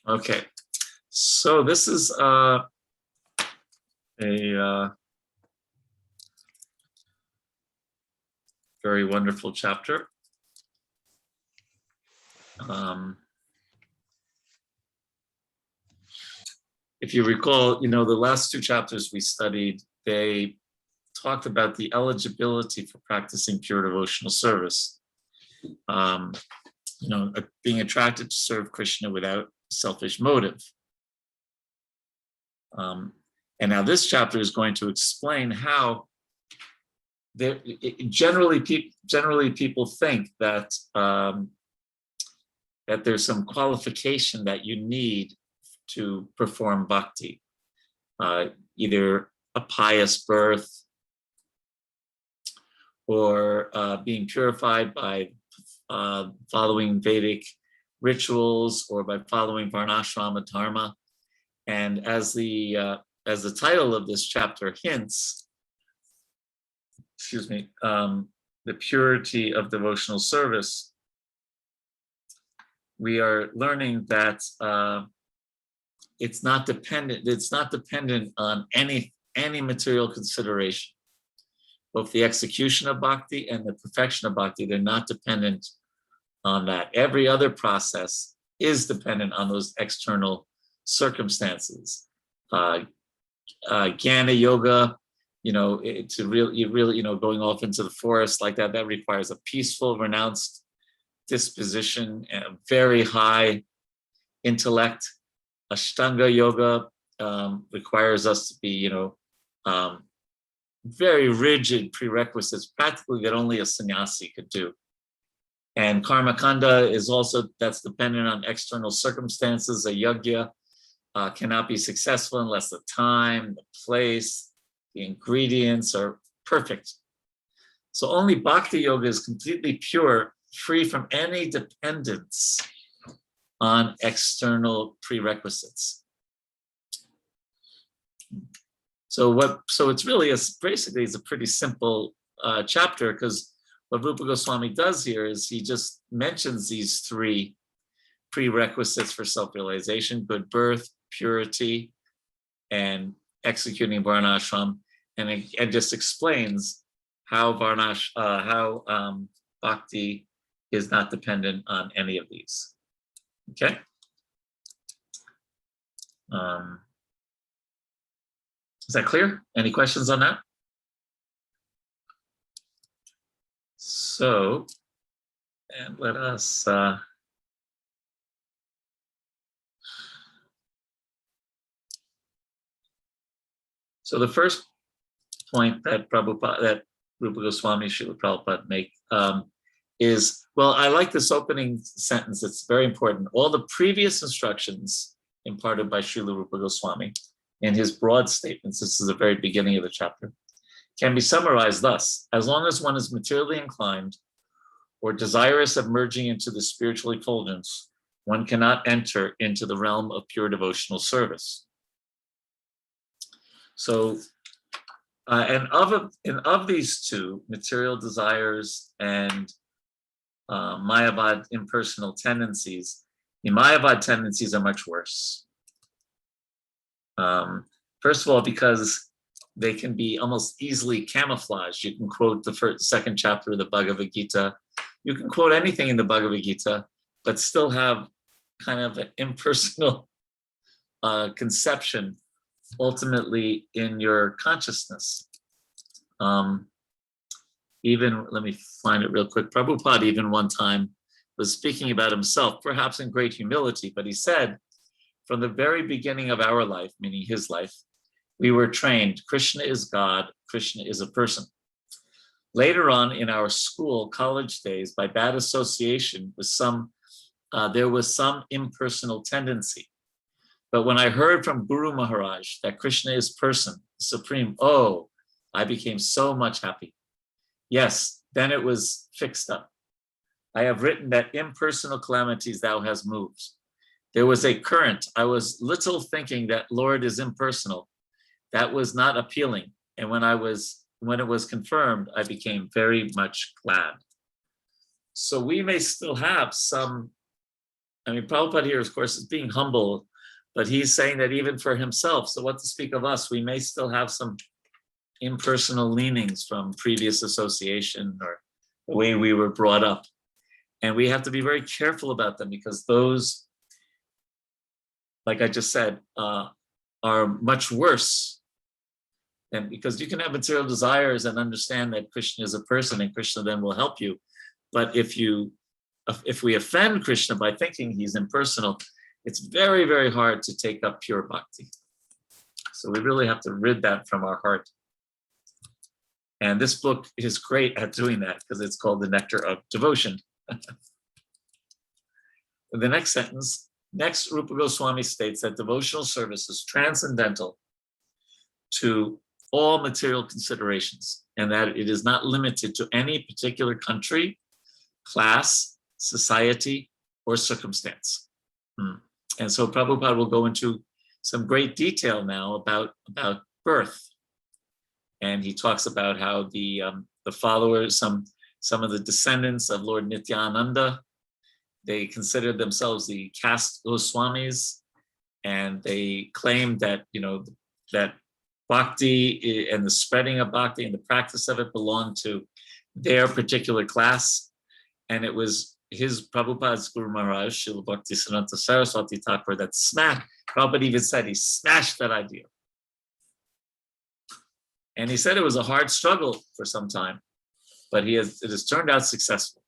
Okay, so this is a very wonderful chapter. If you recall, the last two chapters we studied, they talked about the eligibility for practicing pure devotional service. Being attracted to serve Krishna without selfish motive. And now this chapter is going to explain how generally people think that that there's some qualification that you need to perform bhakti, either a pious birth or being purified by following Vedic rituals or by following varnashrama dharma. And as the title of this chapter hints, the purity of devotional service, we are learning that it's not dependent on any material consideration. Both the execution of bhakti and the perfection of bhakti, they're not dependent on that. Every other process is dependent on those external circumstances. Jnana yoga, going off into the forest like that requires a peaceful, renounced disposition and a very high intellect. Ashtanga yoga requires us to be, very rigid prerequisites, practically that only a sannyasi could do. And karma kanda is also, that's dependent on external circumstances. A yajna cannot be successful unless the time, the place, the ingredients are perfect. So only bhakti yoga is completely pure, free from any dependence on external prerequisites. So it's really basically it's a pretty simple chapter, because what Rupa Goswami does here is he just mentions these three prerequisites for self-realization: good birth, purity, and executing varnashram, and it just explains how bhakti is not dependent on any of these. Okay. Is that clear? Any questions on that? So, and let us so the first point that Rupa Goswami Srila Prabhupada make is, well, I like this opening sentence. It's very important. All the previous instructions imparted by Srila Rupa Goswami in his broad statements, this is the very beginning of the chapter, can be summarized thus: as long as one is materially inclined or desirous of merging into the spiritual effulgence, one cannot enter into the realm of pure devotional service. So, and of these two, material desires and Mayavad impersonal tendencies, the Mayavad tendencies are much worse. First of all, because they can be almost easily camouflaged. You can quote the second chapter of the Bhagavad Gita. You can quote anything in the Bhagavad Gita, but still have kind of an impersonal conception ultimately in your consciousness. Even, let me find it real quick. Prabhupada even one time was speaking about himself, perhaps in great humility, but he said, from the very beginning of our life, meaning his life, we were trained, Krishna is God, Krishna is a person. Later on in our college days, by bad association with there was some impersonal tendency. But when I heard from Guru Maharaj that Krishna is person, supreme, I became so much happy. Yes, then it was fixed up. I have written that impersonal calamities thou hast moved. There was a current. I was little thinking that Lord is impersonal. That was not appealing. And when it was confirmed, I became very much glad. So we may still have some I mean, Prabhupada here, of course, is being humble, but he's saying that even for himself, so what to speak of us, we may still have some impersonal leanings from previous association or the way we were brought up. And we have to be very careful about them, because those, like I just said, are much worse. And because you can have material desires and understand that Krishna is a person and Krishna then will help you. But if we offend Krishna by thinking he's impersonal, it's very, very hard to take up pure bhakti. So we really have to rid that from our heart. And this book is great at doing that, because it's called The Nectar of Devotion. The next sentence, next Rupa Goswami states that devotional service is transcendental to all material considerations, and that it is not limited to any particular country, class, society, or circumstance. And so Prabhupada will go into some great detail now about birth. And he talks about how the followers, some of the descendants of Lord Nityananda, they considered themselves the caste Goswamis, and they claimed that, that bhakti and the spreading of bhakti and the practice of it belonged to their particular class. And it was his Prabhupada's Guru Maharaj, Srila Bhaktisiddhanta Saraswati Thakur, that Prabhupada even said he smashed that idea. And he said it was a hard struggle for some time, but it has turned out successful.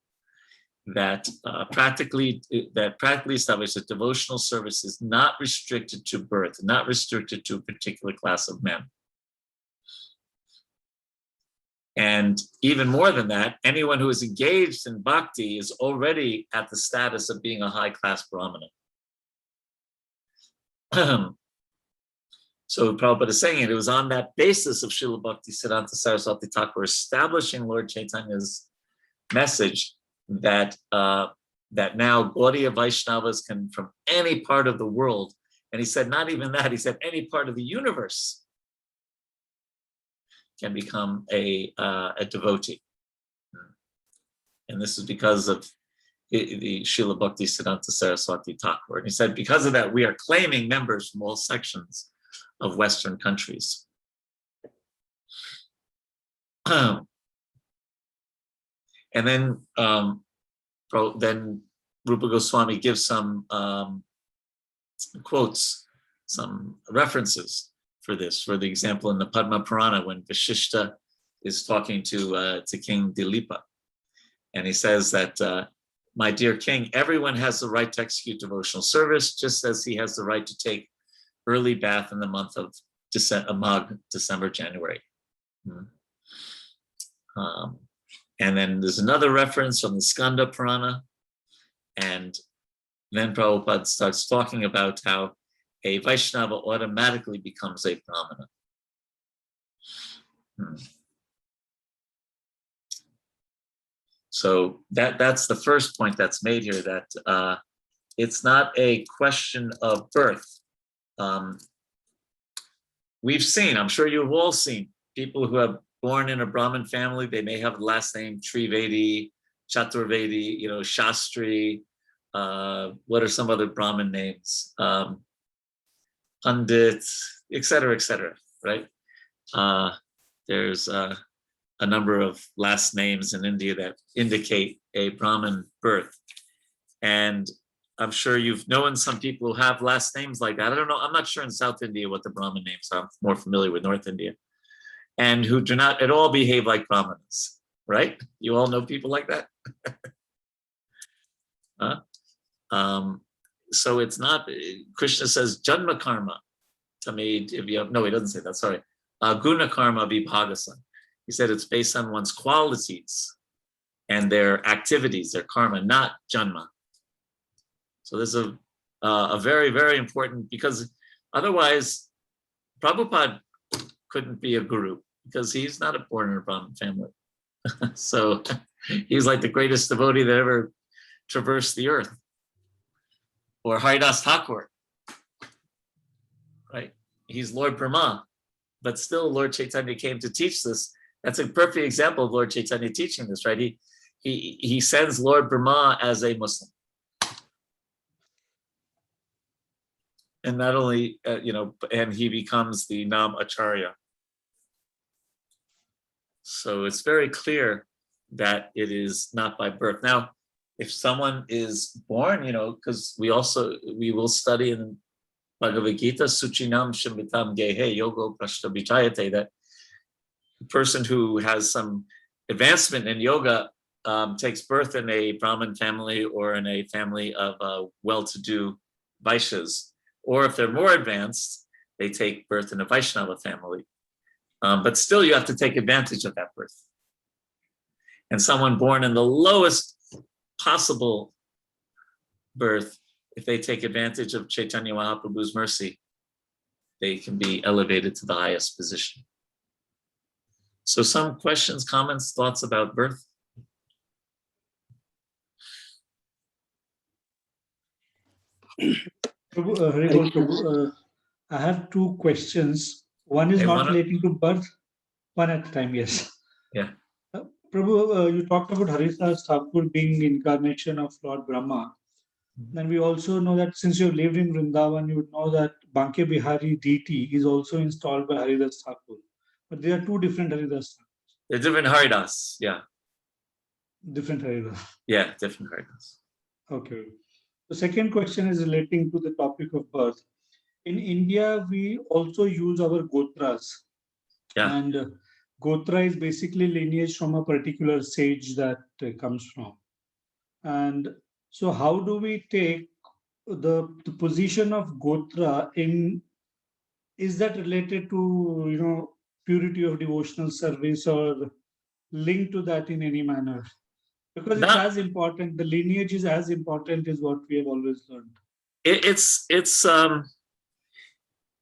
That practically established that devotional service is not restricted to birth, not restricted to a particular class of men. And even more than that, anyone who is engaged in bhakti is already at the status of being a high-class brahmana. So Prabhupada is saying it was on that basis of Srila Bhaktisiddhanta Saraswati Thakur establishing Lord Chaitanya's message that that now Gaudiya Vaishnavas can, from any part of the world, and he said not even that, he said any part of the universe, can become a devotee. And this is because of the Srila Bhaktisiddhanta Saraswati Thakur. And he said, because of that, we are claiming members from all sections of Western countries. And then Rupa Goswami gives some quotes, some references for this. For the example, in the Padma Purana, when Vashishta is talking to King Dilipa, and he says that, my dear king, everyone has the right to execute devotional service, just as he has the right to take early bath in the month of Magh, December, January. And then there's another reference from the Skanda Purana, and then Prabhupada starts talking about how a Vaishnava automatically becomes a Brahmana. So that's the first point that's made here, that it's not a question of birth. We've seen, I'm sure you've all seen, people who have born in a Brahmin family, they may have the last name Trivedi, Chaturvedi, Shastri, what are some other Brahmin names? Pandit, et cetera, right? There's a number of last names in India that indicate a Brahmin birth. And I'm sure you've known some people who have last names like that. I don't know, I'm not sure in South India what the Brahmin names are. I'm more familiar with North India. And who do not at all behave like Brahmanas, right? You all know people like that? So it's not, Krishna says, Janma karma. No, he doesn't say that, sorry. Guna karma vibhagasa. He said it's based on one's qualities and their activities, their karma, not janma. So this is a very, very important, because otherwise Prabhupada couldn't be a guru, because he's not born in a Brahmin family. So he's like the greatest devotee that ever traversed the earth. Or Haridas Thakur, right? He's Lord Brahma, but still Lord Chaitanya came to teach this. That's a perfect example of Lord Chaitanya teaching this, right? He sends Lord Brahma as a Muslim. And not only, and he becomes the Nam Acharya. So it's very clear that it is not by birth. Now, if someone is born, because we will study in Bhagavad Gita, Suchinam Shambhitam Gehe Yogo Prashta Vichayate, that the person who has some advancement in yoga takes birth in a Brahmin family or in a family of well-to-do Vaishyas. Or if they're more advanced, they take birth in a Vaishnava family. But still, you have to take advantage of that birth. And someone born in the lowest possible birth, if they take advantage of Chaitanya Mahaprabhu's mercy, they can be elevated to the highest position. So some questions, comments, thoughts about birth? Prabhu, Hari Bol, Prabhu, I have two questions. One is not relating to birth, one at a time, yes. Yeah. Prabhu, you talked about Haridas Thakur being incarnation of Lord Brahma. Then we also know that since you have lived in Vrindavan, you would know that Banke Bihari deity is also installed by Haridas Thakur. But there are two different Haridas Thakurs. They're different Haridas, yeah. Different Haridas. Yeah, different Haridas. Okay. The second question is relating to the topic of birth. In India, we also use our Gotras. Yeah. And Gotra is basically lineage from a particular sage that comes from. And so how do we take the position of Gotra in, is that related to, purity of devotional service or linked to that in any manner? Because it's as important, the lineage is as important as what we have always learned.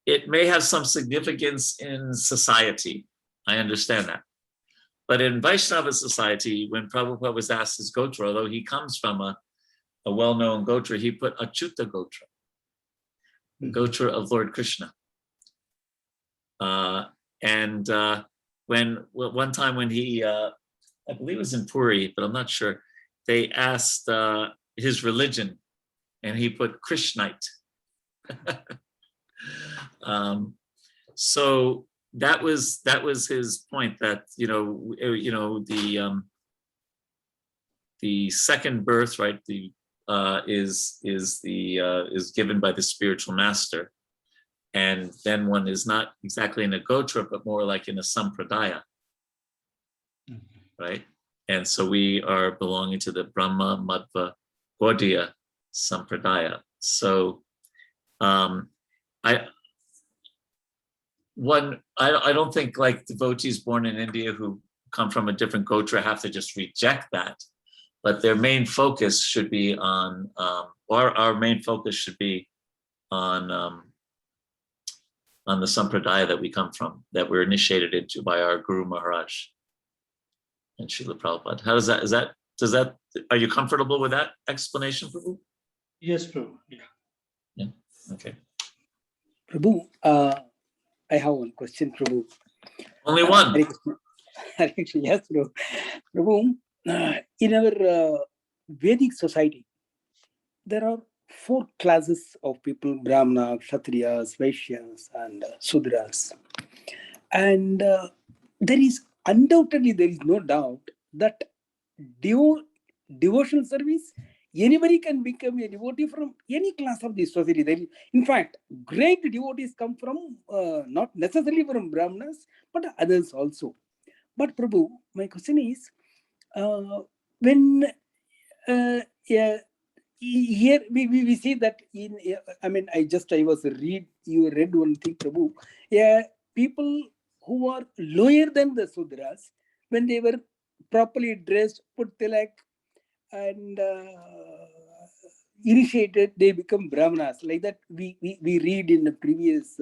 It may have some significance in society. I understand that. But in Vaishnava society, when Prabhupada was asked his Gotra, although he comes from a well-known Gotra, he put Achyuta Gotra, the Gotra of Lord Krishna. When one time when he, I believe it was in Puri, but I'm not sure, they asked his religion, and he put Krishnite. So that was his point, that the second birth, right, is given by the spiritual master, and then one is not exactly in a gotra, but more like in a sampradaya, right? And so we are belonging to the Brahma Madhva Gaudiya sampradaya. So I don't think like devotees born in India who come from a different gotra have to just reject that, but their main focus should be on, our main focus should be on the sampradaya that we come from, that we're initiated into by our Guru Maharaj and Srila Prabhupada. How does that, are you comfortable with that explanation, Prabhu? Yes, Prabhu. Yeah. Okay. Prabhu, I have one question, Prabhu. Only one? Yes, Prabhu. Prabhu, in our Vedic society, there are 4 classes of people: Brahmana, Kshatriyas, Vaishyas, and Sudras. And there is no doubt that devotional service, anybody can become a devotee from any class of the society. In fact, great devotees come from not necessarily from Brahmanas, but others also. But Prabhu, my question is, when here we see that in, you read one thing, Prabhu. People who are lower than the Sudras, when they were properly dressed, put tilak, and initiated, they become Brahmanas. Like that, we read in the previous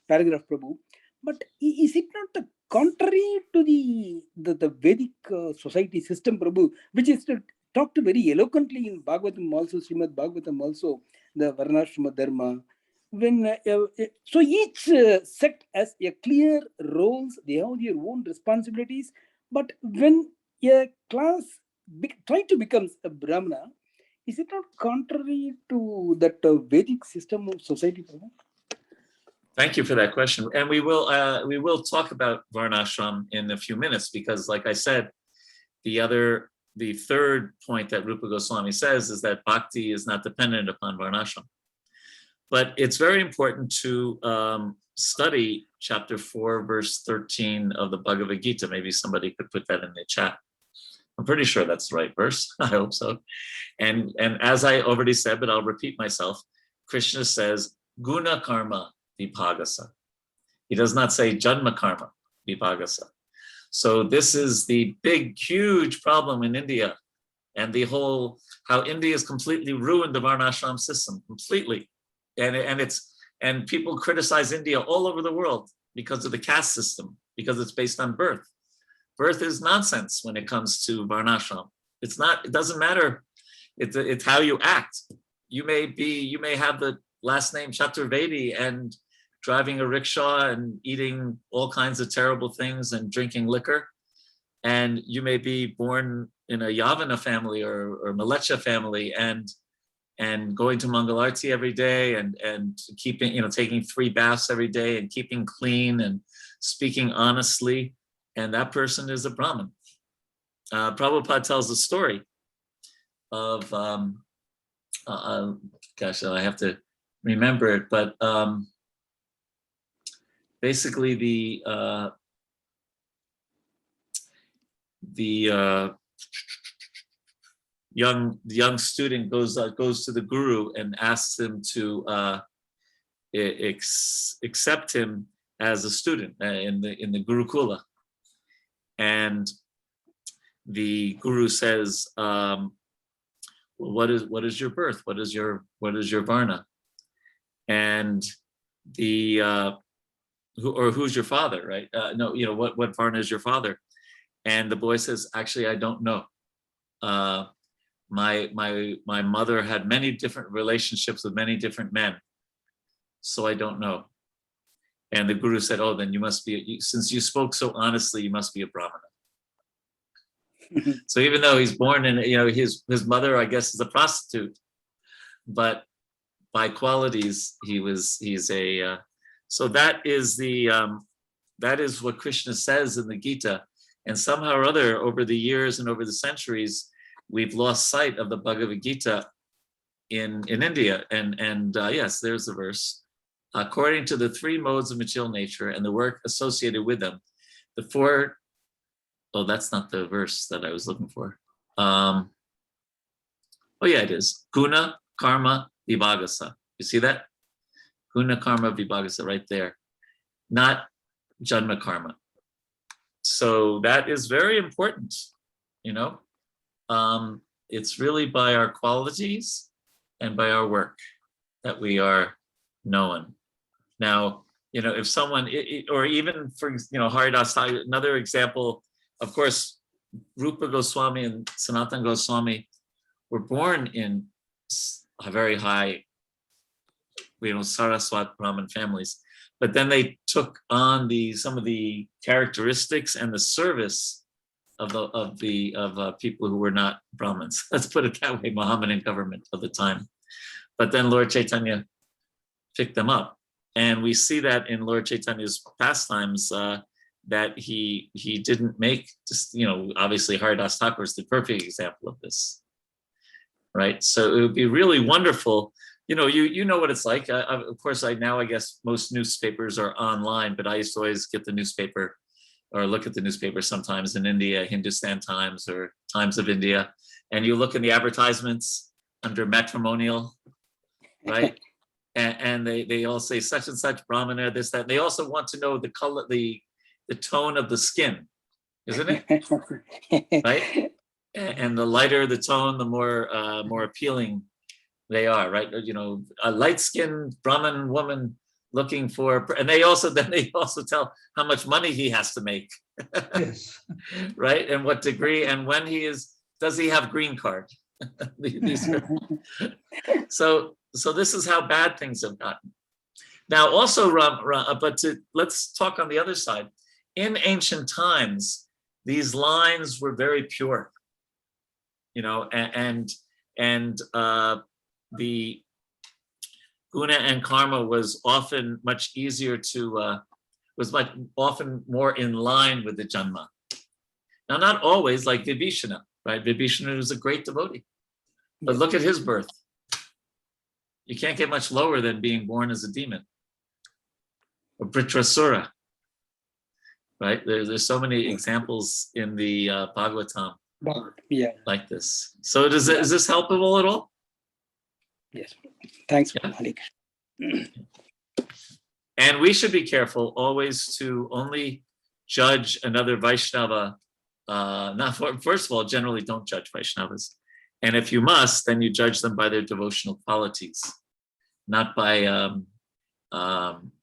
paragraph, Prabhu. But is it not contrary to the Vedic society system, Prabhu, which is talked very eloquently in Bhagavatam also, Srimad Bhagavatam also, the Varnashrama Dharma. When so each sect has a clear roles, they have their own responsibilities. But when a class try to become a Brahmana, is it not contrary to that Vedic system of society, Prabhu? Thank you for that question. And we will talk about Varnashram in a few minutes, because like I said, the third point that Rupa Goswami says is that bhakti is not dependent upon Varnashram. But it's very important to study chapter 4, verse 13 of the Bhagavad Gita. Maybe somebody could put that in the chat. I'm pretty sure that's the right verse. I hope so. And as I already said, but I'll repeat myself, Krishna says, guna karma vibhagasa. He does not say janma karma vibhagasa. So this is the big, huge problem in India, and the whole, how India has completely ruined the Varnashram system, completely. And people criticize India all over the world because of the caste system, because it's based on birth. Birth is nonsense when it comes to Varnashram. It's not, it doesn't matter. It's how you act. You may have the last name Chaturvedi and driving a rickshaw and eating all kinds of terrible things and drinking liquor. And you may be born in a Yavana family or Malecha family and going to Mangalarti every day and keeping, taking 3 baths every day and keeping clean and speaking honestly. And that person is a Brahmin. Prabhupada tells a story of, gosh, I have to remember it, but basically the young student goes to the guru and asks him to accept him as a student in the Gurukula, and the guru says, what is your birth? What is your varna? And who's your father, right? No, what varna is your father? And the boy says, actually, I don't know. My mother had many different relationships with many different men, so I don't know. And the guru said, oh, then you must be, since you spoke so honestly, you must be a Brahmana. So even though he's born in, his mother, I guess, is a prostitute, but by qualities, he's a, so that is what Krishna says in the Gita. And somehow or other, over the years and over the centuries, we've lost sight of the Bhagavad Gita in India. And yes, there's the verse. According to the 3 modes of material nature and the work associated with them, the 4, oh, that's not the verse that I was looking for. Oh yeah, it is. Guna, karma, vibhagasa. You see that? Guna, karma, vibhagasa, right there. Not janma karma. So that is very important, It's really by our qualities and by our work that we are known. Now, if someone, or even for, Haridas, another example, of course, Rupa Goswami and Sanatana Goswami were born in a very high, Saraswat Brahmin families, but then they took on some of the characteristics and the service of people who were not Brahmins. Let's put it that way, Mohammedan government of the time. But then Lord Chaitanya picked them up. And we see that in Lord Chaitanya's pastimes, that he didn't make, just, obviously Haridas Thakur is the perfect example of this, right? So it would be really wonderful, you know what it's like. Of course, I guess most newspapers are online, but I used to always get the newspaper or look at the newspaper sometimes in India, Hindustan Times or Times of India, and you look in the advertisements under matrimonial, right? And they all say such and such Brahmana, this, that. They also want to know the color, the tone of the skin, isn't it? Right? And the lighter the tone, the more appealing they are, right? A light-skinned Brahmin woman looking for, and they also tell how much money he has to make, Yes. right? And what degree, and when does he have green card? So this is how bad things have gotten. Now, also, let's talk on the other side. In ancient times, these lines were very pure, and the guna and karma was often much easier to, often more in line with the janma. Now, not always, like Vibhishana, right? Vibhishana was a great devotee, but look at his birth. You can't get much lower than being born as a demon. Or Britrasura, right? There's so many examples in the Bhagavatam like this. So is this helpful at all? Yes. Thanks, Yeah. Malik. And we should be careful always to only judge another Vaishnava. First of all, generally don't judge Vaishnavas. And if you must, then you judge them by their devotional qualities, not by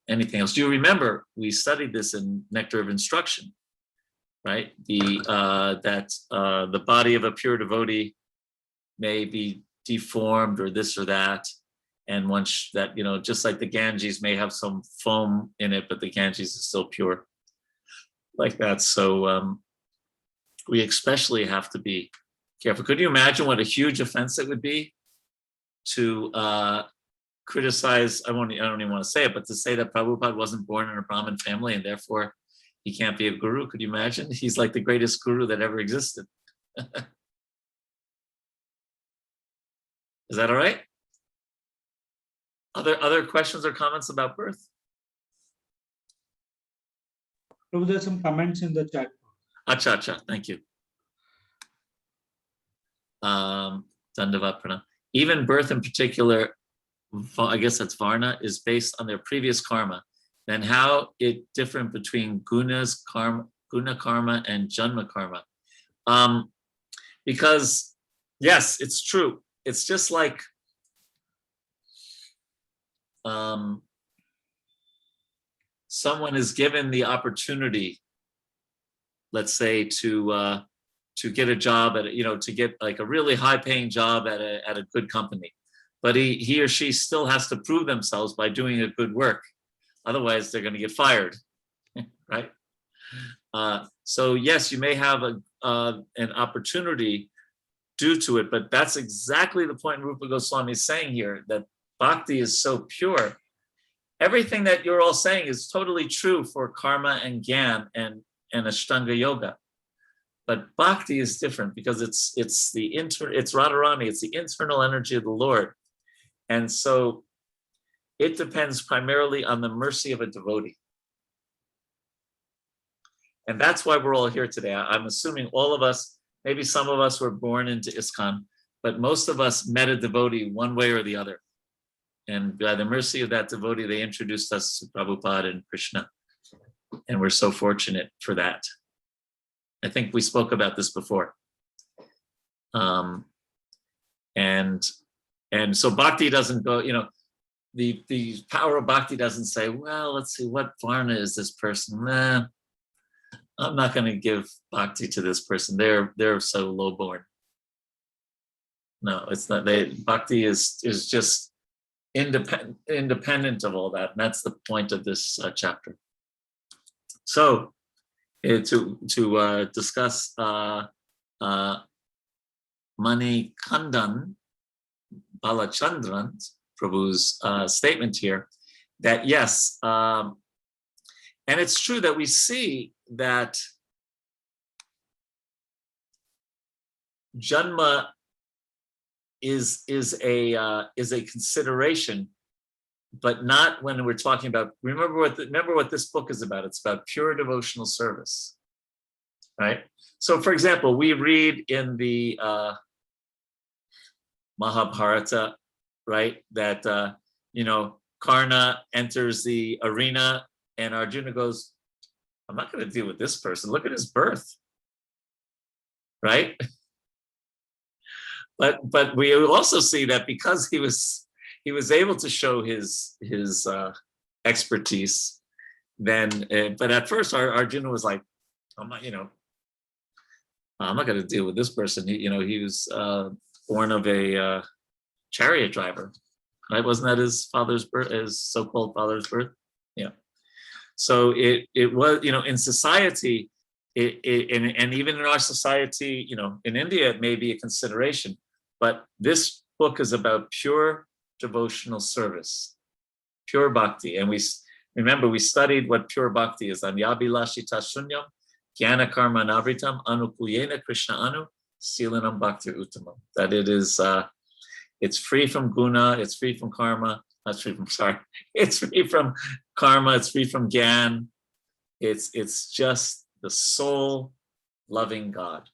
anything else. Do you remember we studied this in Nectar of Instruction, right? That the body of a pure devotee may be deformed or this or that, and once that, just like the Ganges may have some foam in it, but the Ganges is still pure, like that. So we especially have to be careful. Could you imagine what a huge offense it would be to criticize, I don't even want to say it, but to say that Prabhupada wasn't born in a Brahmin family and therefore he can't be a guru? Could you imagine? He's like the greatest guru that ever existed. Is that all right? Other questions or comments about birth? So there's some comments in the chat. Acha, thank you. Dandavat pranam. Even birth in particular, I guess that's Varna, is based on their previous karma. Then how it different between guna karma and janma karma? Because yes, it's true. It's just like someone is given the opportunity, let's say, to get a job at, to get like a really high-paying job at a good company, but he or she still has to prove themselves by doing a good work. Otherwise, they're going to get fired, right? So yes, you may have an opportunity due to it, but that's exactly the point Rupa Goswami is saying here, that Bhakti is so pure. Everything that you're all saying is totally true for karma and gyan and Ashtanga yoga. But Bhakti is different because it's Radharani, it's the internal energy of the Lord. And so it depends primarily on the mercy of a devotee. And that's why we're all here today. I'm assuming all of us, maybe some of us were born into Iskcon, but most of us met a devotee one way or the other. And by the mercy of that devotee, they introduced us to Prabhupada and Krishna. And we're so fortunate for that. I think we spoke about this before. And so Bhakti doesn't go, the power of Bhakti doesn't say, well, let's see, what Varna is this person? Nah, I'm not going to give Bhakti to this person. They're so lowborn. No, it's not. Bhakti is just independent of all that. And that's the point of this chapter. So to discuss Mani Kandan Balachandran Prabhu's statement here, that yes, and it's true that we see that Janma is a consideration, but not when we're talking about. Remember what this book is about. It's about pure devotional service, right? So, for example, we read in the Mahabharata, right, that Karna enters the arena, and Arjuna goes, "I'm not going to deal with this person. Look at his birth," right? But we also see that because he was able to show his expertise, then but at first Arjuna was like, I'm not going to deal with this person. He was born of a chariot driver, right? Wasn't that his father's birth, his so-called father's birth? Yeah. So it was, in society, and even in our society, in India, it may be a consideration, but this book is about pure devotional service. pure bhakti. And remember, we studied what pure bhakti is. Anyabilashita shunyam, jnana karma navritam, anukuyena Krishna anu, silanam bhakti uttamam. That it is, it's free from guna, it's free from karma, it's free from karma, it's free from gyan. It's just the soul loving God.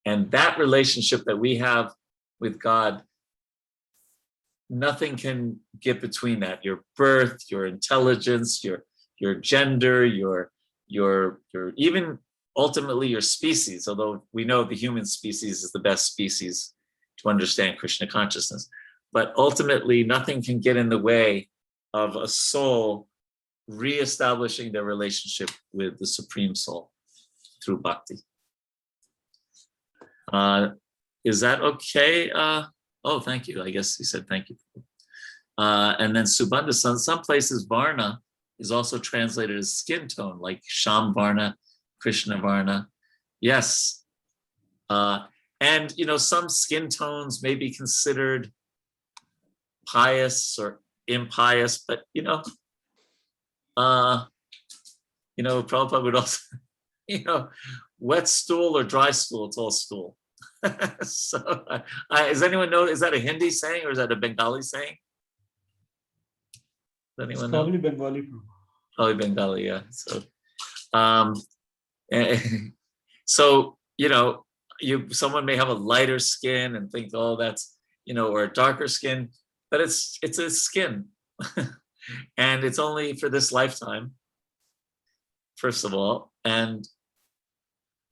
And that relationship that we have with God, nothing can get between that. Your birth, your intelligence, your gender, your even ultimately your species, although we know the human species is the best species to understand Krishna consciousness. But ultimately, nothing can get in the way of a soul reestablishing their relationship with the Supreme Soul through bhakti. Is that okay? Oh, thank you. I guess he said thank you. And then Subandha, some places Varna is also translated as skin tone, like Sham Varna, Krishna Varna. Yes. And, some skin tones may be considered pious or impious, but, Prabhupada would also, wet stool or dry stool, it's all stool. So, does anyone know, is that a Hindi saying or is that a Bengali saying? Does anyone know? Probably Bengali. Probably Bengali, yeah. So, so someone may have a lighter skin and think, oh, that's or a darker skin, but it's a skin, and it's only for this lifetime. First of all, and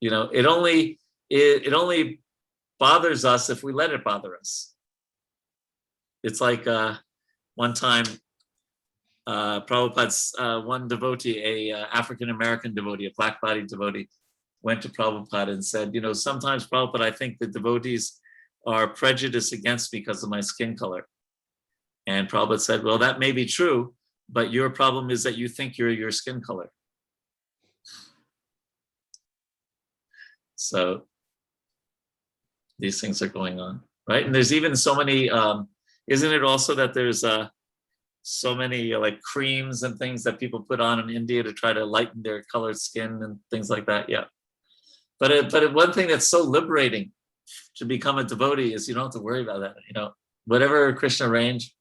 it only bothers us if we let it bother us. It's like one time, Prabhupada's one devotee, a African-American devotee, a black-bodied devotee, went to Prabhupada and said, sometimes, Prabhupada, I think the devotees are prejudiced against me because of my skin color. And Prabhupada said, well, that may be true, but your problem is that you think you're your skin color. So these things are going on, right? And there's even so many, isn't it also that there's so many like creams and things that people put on in India to try to lighten their colored skin and things like that? Yeah. But one thing that's so liberating to become a devotee is you don't have to worry about that. Whatever Krishna range,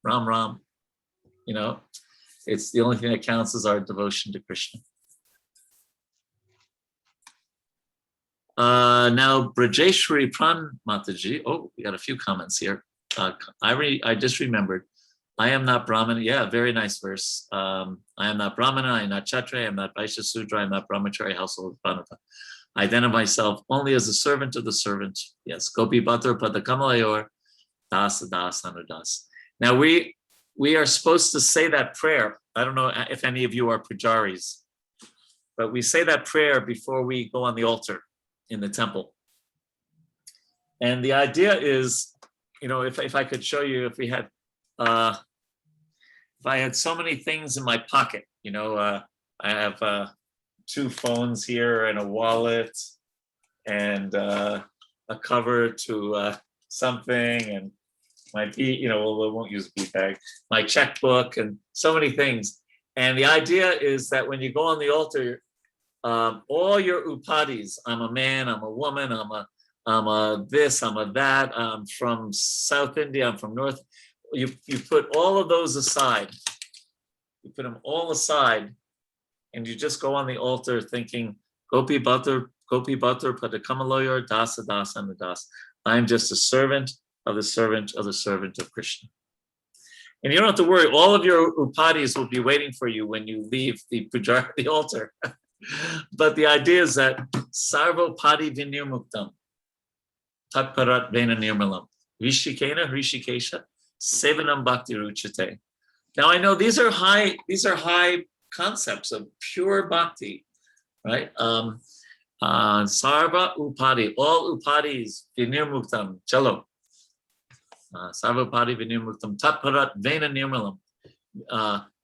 Ram Ram, it's the only thing that counts is our devotion to Krishna. Now, Brajeshwari Pran Mataji. Oh, we got a few comments here. I just remembered. I am not Brahmana. Yeah, very nice verse. I am not Brahmana. I am not Kshatriya. I am not Vaishya Sudra. I am not Brahmachari, household Vanata. I identify myself only as a servant of the servant. Yes, Gopi Bhatter Padakamayor, Das Das Anudas. Now we are supposed to say that prayer. I don't know if any of you are pujaris, but we say that prayer before we go on the altar in the temple. And the idea is, if I could show you, if I had so many things in my pocket, I have 2 phones here and a wallet and a cover to something and my we won't use a bead bag, my checkbook and so many things. And the idea is that when you go on the altar, all your upadis, I'm a man, I'm a woman, I'm a this, I'm a that, I'm from South India, I'm from North, you put all of those aside. You put them all aside and you just go on the altar thinking, Gopi Bhatter Padakamaloyor Dasa Das Anadas. I'm just a servant of the servant of the servant of Krishna. And you don't have to worry, all of your upadis will be waiting for you when you leave the altar. But the idea is that Sarvo Padi Vinirmuktam Tatparat Vena Nirmalam Rishikena Rishikesha Sevanam Bhakti Ruchate. Now I know these are high concepts of pure bhakti, right? Sarva Upadi, all upadis Vinirmuktam, chalo. Sarva Upadi Vinirmuktam Tatparat Vena Nirmalam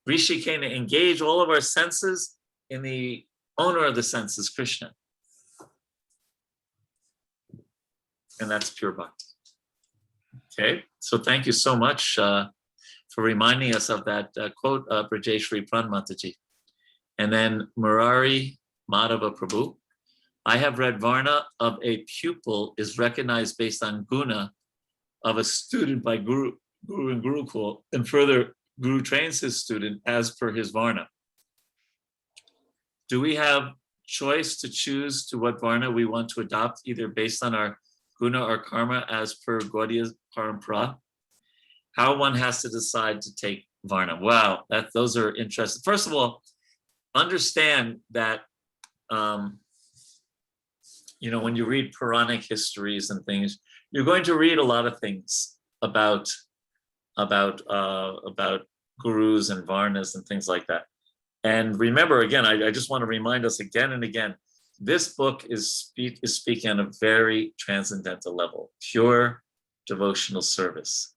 Rishikena, engage all of our senses in the owner of the senses, Krishna. And that's pure bhakti. Okay, so thank you so much for reminding us of that quote, Brajeshri Pranmataji. And then Murari Madhava Prabhu. I have read Varna of a pupil is recognized based on guna of a student by Guru and Gurukul, and further Guru trains his student as per his Varna. Do we have choice to choose to what Varna we want to adopt, either based on our guna or karma as per Gaudiya Parampara? How one has to decide to take Varna? Wow, those are interesting. First of all, understand that when you read Puranic histories and things, you're going to read a lot of things about gurus and varnas and things like that. And remember, again, I just want to remind us again and again, this book is speaking on a very transcendental level, pure devotional service.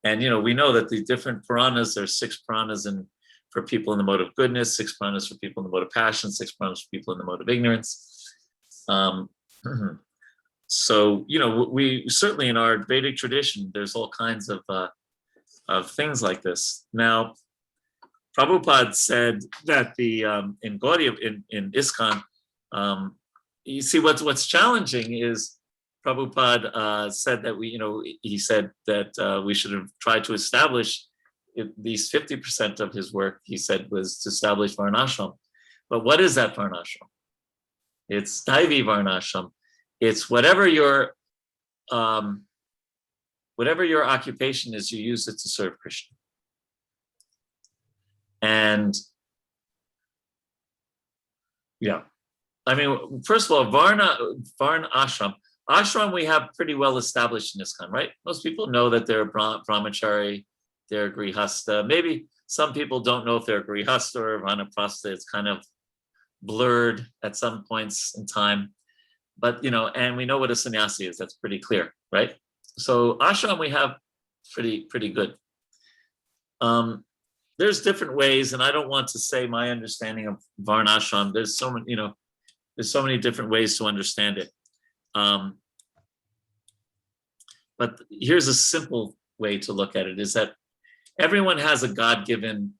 And we know that the different Puranas, there's 6 Puranas for people in the mode of goodness, 6 Puranas for people in the mode of passion, 6 Puranas for people in the mode of ignorance. So we certainly, in our Vedic tradition, there's all kinds of things like this. Now, Prabhupada said that in Gaudiya, in Iskcon, you see what's challenging is Prabhupada said that he said that we should have tried to establish at least 50% of his work, he said, was to establish Varnashram. But what is that Varnashram? It's Daivi Varnashram. It's whatever your occupation is, you use it to serve Krishna. And yeah, I mean, first of all, Varna ashram. Ashram we have pretty well established in Iskcon, right? Most people know that they're brahmachari, they're grihasta. Maybe some people don't know if they're grihasta or vanaprastha. It's kind of blurred at some points in time. But, and we know what a sannyasi is. That's pretty clear, right? So ashram we have pretty good. There's different ways, and I don't want to say my understanding of varnashram. There's so many, there's so many different ways to understand it. But here's a simple way to look at it, is that everyone has a God-given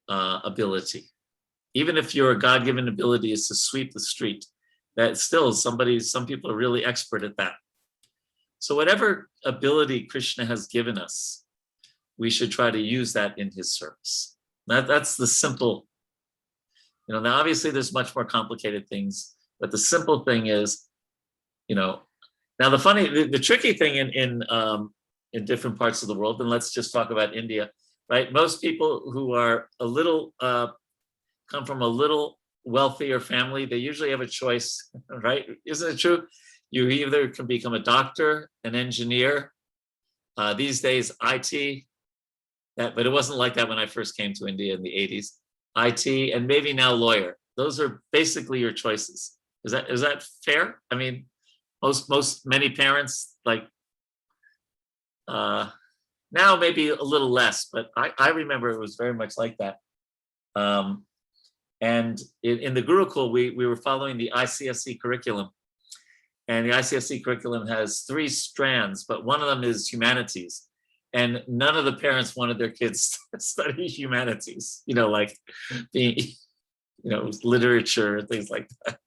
ability. Even if your God-given ability is to sweep the street, that still some people are really expert at that. So whatever ability Krishna has given us, we should try to use that in his service. That's the simple, now obviously there's much more complicated things, but the simple thing is, now the tricky thing in different parts of the world, and let's just talk about India, right? Most people who are come from a little wealthier family, they usually have a choice, right? Isn't it true? You either can become a doctor, an engineer, these days IT, but it wasn't like that when I first came to India in the 80s, IT, and maybe now lawyer. Those are basically your choices. Is that fair? I mean, many parents, like, now maybe a little less, but I remember it was very much like that. And in the Gurukul, we were following the ICSE curriculum. And the ICSE curriculum has 3 strands, but one of them is humanities. And none of the parents wanted their kids to study humanities, like being, literature and things like that.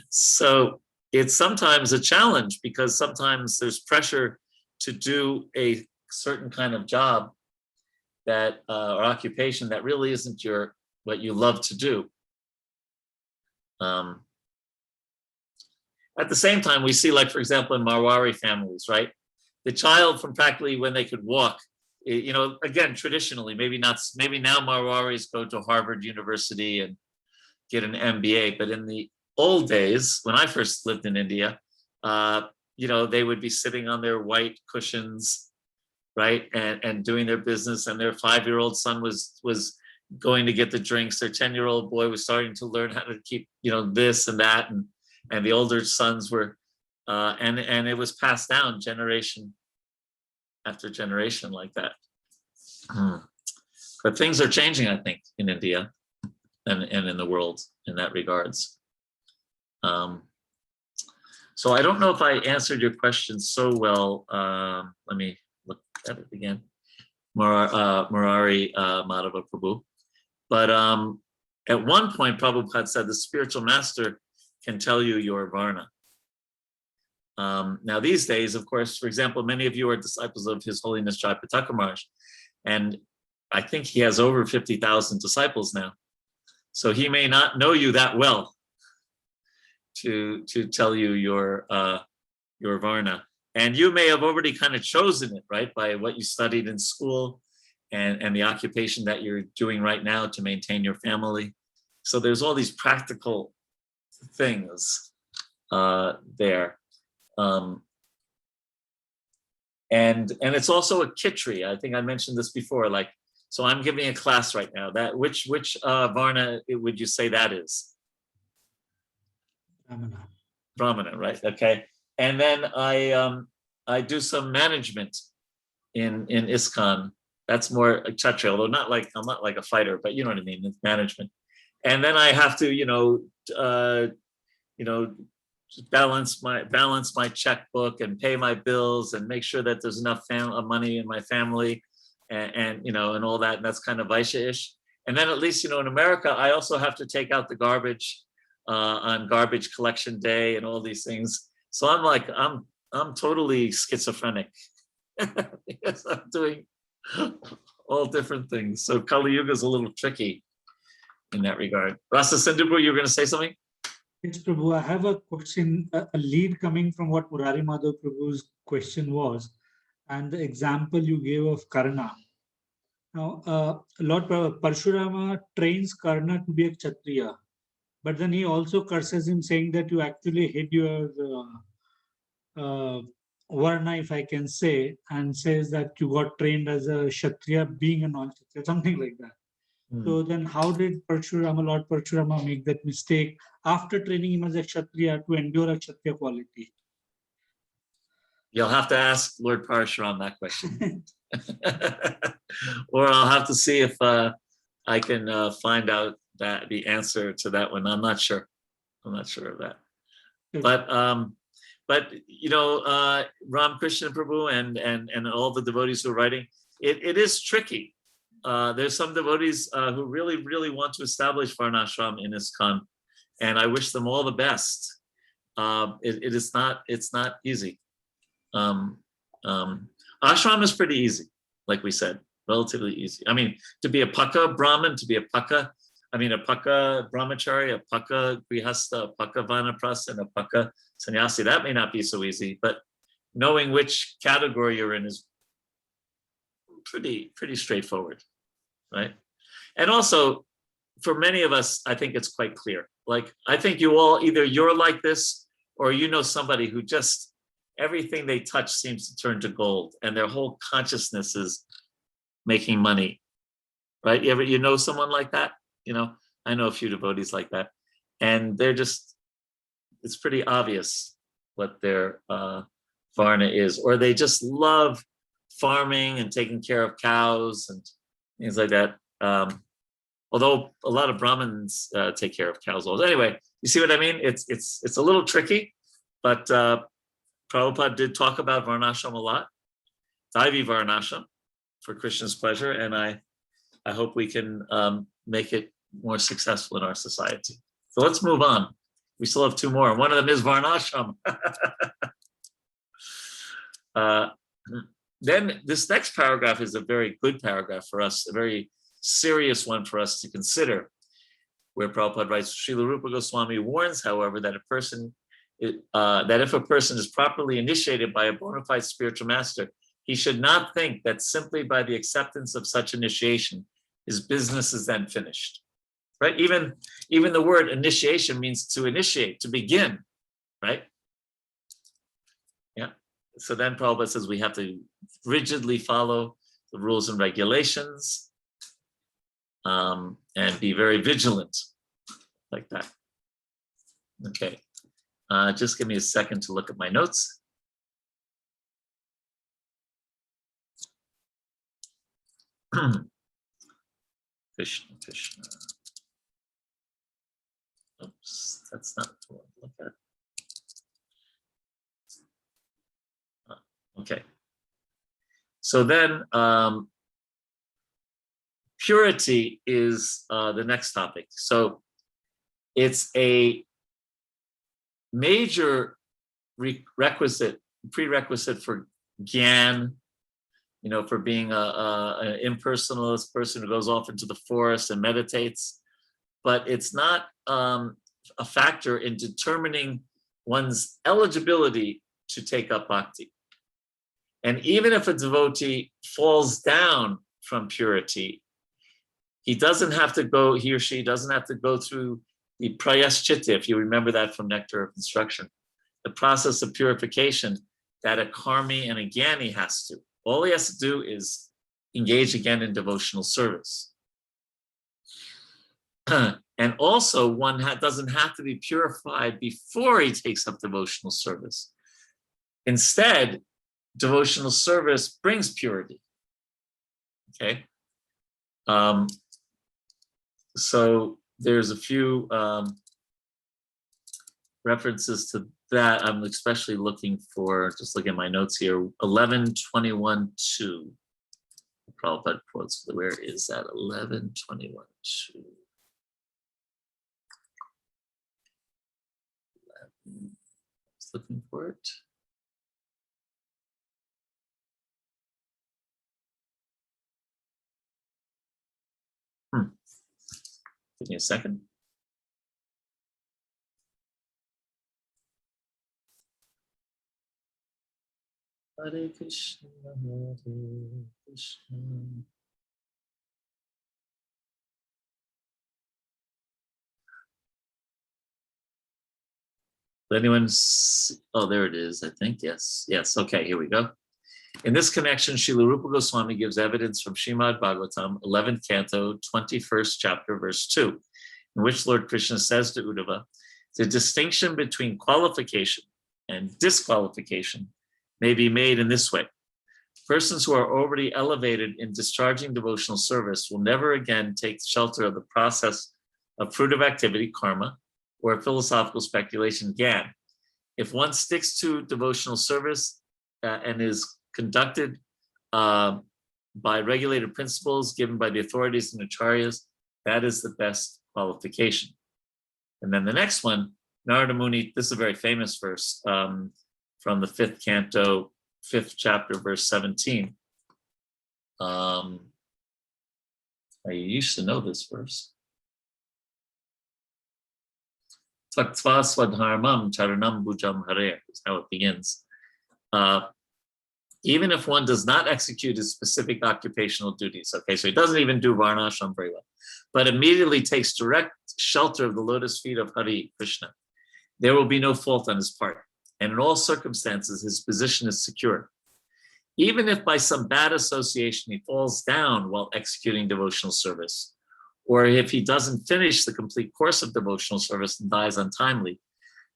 So it's sometimes a challenge, because sometimes there's pressure to do a certain kind of job that or occupation that really isn't what you love to do. At the same time, we see, like, for example, in Marwari families, right? The child from practically when they could walk, again, traditionally, maybe now Marwaris go to Harvard University and get an MBA, but in the old days, when I first lived in India, they would be sitting on their white cushions, right, and doing their business, and their 5-year-old son was going to get the drinks. Their 10-year-old boy was starting to learn how to keep, this and that, and the older sons were, and it was passed down generation after generation like that. But things are changing, I think, in India and in the world in that regards. So I don't know if I answered your question so well. Let me look at it again. Murari Madhava Prabhu. But at one point, Prabhupada said the spiritual master can tell you your Varna. Now, these days, of course, for example, many of you are disciples of His Holiness Jayapataka Maharaj, and I think he has over 50,000 disciples now. So he may not know you that well to tell you your Varna. And you may have already kind of chosen it, right, by what you studied in school and the occupation that you're doing right now to maintain your family. So there's all these practical things there. And it's also a kitri. I think I mentioned this before. Like, so I'm giving a class right now. That which Varna would you say that is? Brahmana. Brahmana, right? Okay. And then I do some management in Iskcon. That's more Kshatriya, although I'm not like a fighter, but you know what I mean. It's management. And then I have to, balance my checkbook and pay my bills and make sure that there's enough money in my family, and all that. And that's kind of Vaishya-ish. And then at least in America, I also have to take out the garbage on garbage collection day and all these things. So I'm totally schizophrenic. Yes, I'm doing all different things. So Kali Yuga is a little tricky in that regard. Rasa Sindhu, you were going to say something? Yes, Prabhu, I have a question, a lead coming from what Murari Madhav Prabhu's question was, and the example you gave of Karna. Now, Lord Parshurama trains Karna to be a Kshatriya, but then he also curses him, saying that you actually hid your Varna, if I can say, and says that you got trained as a Kshatriya being a non-Kshatriya, something like that. So then how did Lord Parshurama make that mistake after training him as a Kshatriya to endure a Kshatriya quality? You'll have to ask Lord Parshuram that question. Or I'll have to see if I can find out the answer to that one. I'm not sure. I'm not sure of that. But Ram Krishna Prabhu and all the devotees who are writing, it is tricky. There's some devotees who really, really want to establish Varnashram in Iskcon, and I wish them all the best. It's not easy. Ashram is pretty easy, like we said, relatively easy. I mean, to be a Paka Brahmin, a Paka Brahmachari, a Paka Grihasta, a Paka Vanaprastha, and a Paka Sannyasi, that may not be so easy, but knowing which category you're in is pretty straightforward, right? And also, for many of us, I think it's quite clear. Like, I think you all, either you're like this, or somebody who just, everything they touch seems to turn to gold, and their whole consciousness is making money, right? You know someone like that? I know a few devotees like that, and they're just, it's pretty obvious what their Varna is, or they just love farming and taking care of cows and things like that. Although a lot of Brahmins take care of cows also. Anyway, you see what I mean? It's a little tricky, but Prabhupada did talk about Varnashram a lot, Daivi Varnashram, for Krishna's pleasure, and I hope we can make it more successful in our society. So let's move on. We still have two more. One of them is Varnashram. Then this next paragraph is a very good paragraph for us, a very serious one for us to consider, where Prabhupada writes, Srila Rupa Goswami warns, however, that if a person is properly initiated by a bona fide spiritual master, he should not think that simply by the acceptance of such initiation, his business is then finished. Right? Even the word initiation means to initiate, to begin, right? Yeah. So then Prabhupada says we have to rigidly follow the rules and regulations, and be very vigilant, like that. Okay. Just give me a second to look at my notes. Krishna. Oops, that's not what I want to look at. Okay. So then purity is the next topic. So it's a major prerequisite for Gyan, for being an impersonalist person who goes off into the forest and meditates. But it's not a factor in determining one's eligibility to take up bhakti. And even if a devotee falls down from purity, he or she doesn't have to go through the prayaschita, if you remember that from Nectar of Instruction, the process of purification that a karmi and a gyani has to. All he has to do is engage again in devotional service. And also, one doesn't have to be purified before he takes up devotional service. Instead, devotional service brings purity. Okay? So there's a few references to that. I'm especially looking for, just looking at my notes here, 11:21:2. Prabhupada quotes, where is that? 11:21:2. Looking for it. Give me a second. Hare Krishna, Hare Krishna. Oh, there it is, I think. Yes. Okay, here we go. In this connection, Srila Rupa Goswami gives evidence from Srimad Bhagavatam, 11th canto, 21st chapter, verse 2, in which Lord Krishna says to Uddhava, the distinction between qualification and disqualification may be made in this way. Persons who are already elevated in discharging devotional service will never again take shelter of the process of fruitive activity, karma, or philosophical speculation, gyan. If one sticks to devotional service and is conducted by regulated principles given by the authorities and acharyas, that is the best qualification. And then the next one, Narada Muni, this is a very famous verse from the 5th canto, 5th chapter, verse 17. I used to know this verse. Taktva swadharmam charanam bhujam hare is how it begins. Even if one does not execute his specific occupational duties, okay, so he doesn't even do varnashram very well, but immediately takes direct shelter of the lotus feet of Hari Krishna, there will be no fault on his part, and in all circumstances his position is secure. Even if by some bad association he falls down while executing devotional service, or if he doesn't finish the complete course of devotional service and dies untimely,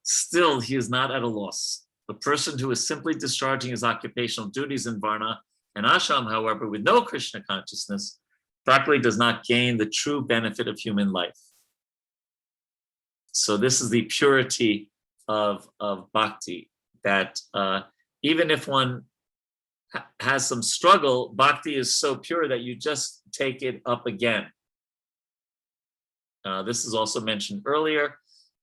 still he is not at a loss. The person who is simply discharging his occupational duties in Varna and Ashram, however, with no Krishna consciousness, practically does not gain the true benefit of human life. So this is the purity of bhakti, that even if one has some struggle, bhakti is so pure that you just take it up again. This is also mentioned earlier.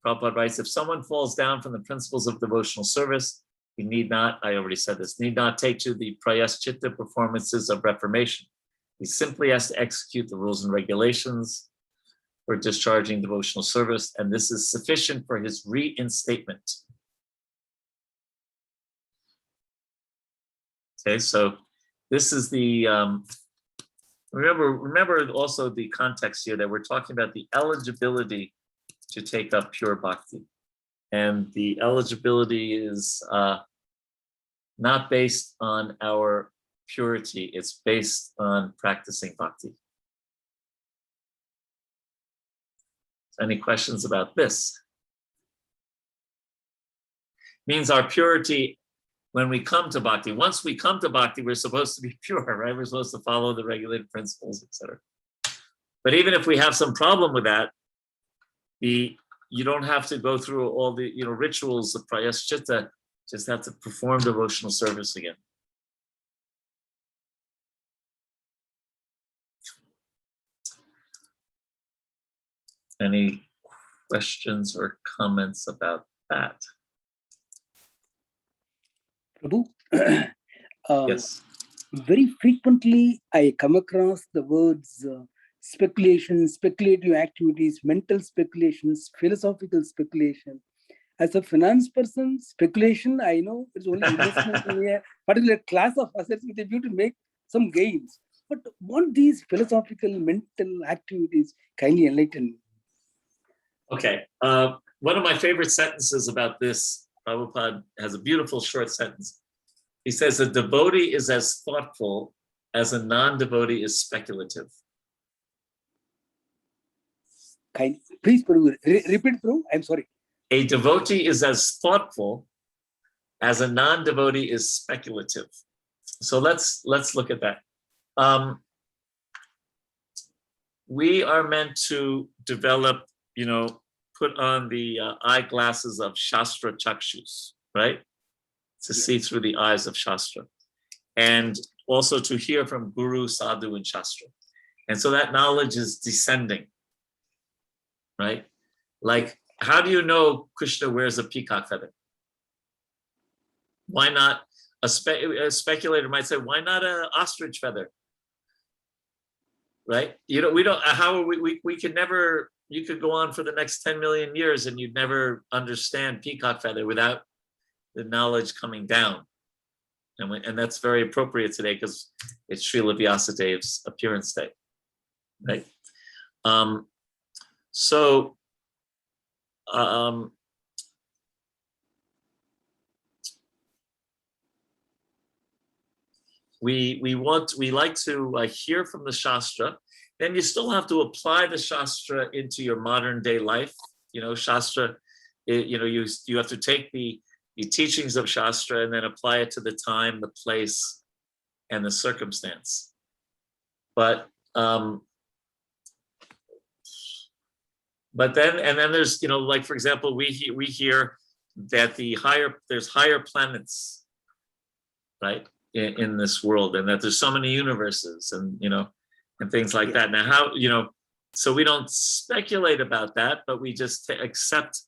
Prabhupada writes, if someone falls down from the principles of devotional service, he need not, I already said this, need not take to the prayaschita performances of reformation. He simply has to execute the rules and regulations for discharging devotional service, and this is sufficient for his reinstatement. Okay, so this is the, remember also the context here that we're talking about the eligibility to take up pure bhakti. And the eligibility is not based on our purity, it's based on practicing bhakti. Any questions about this? Means our purity when we come to bhakti. Once we come to bhakti, we're supposed to be pure, right? We're supposed to follow the regulated principles, etc. But even if we have some problem with that, you don't have to go through all the rituals of prayaschita, just have to perform devotional service again. Any questions or comments about that? Prabhu, Yes. very frequently I come across the words speculation, speculative activities, mental speculations, philosophical speculation. As a finance person, speculation, I know it's only investment in a particular class of assets with a view to make some gains. But what these philosophical, mental activities, kindly enlighten me. Okay. One of my favorite sentences about this, Prabhupada has a beautiful short sentence. He says, a devotee is as thoughtful as a non-devotee is speculative. Please, Prabhu, repeat, Prabhu. I'm sorry. A devotee is as thoughtful as a non-devotee is speculative. So let's look at that. We are meant to develop, put on the eyeglasses of Shastra Chakshus, right? To see through the eyes of Shastra. And also to hear from Guru, Sadhu, and Shastra. And so that knowledge is descending, right? Like, how do you know Krishna wears a peacock feather? Why not? A speculator might say, why not an ostrich feather? Right? We don't, how are we could never, you could go on for the next 10 million years and you'd never understand peacock feather without the knowledge coming down. And that's very appropriate today because it's Srila Vyasadev's appearance day, right? We like to hear from the Shastra. Then you still have to apply the Shastra into your modern day life. Shastra, you have to take the teachings of Shastra and then apply it to the time, the place, and the circumstance. But then there's, like, for example, we hear that there's higher planets, right, in this world, and that there's so many universes and, and things like that. Now, how, so we don't speculate about that, but we just accept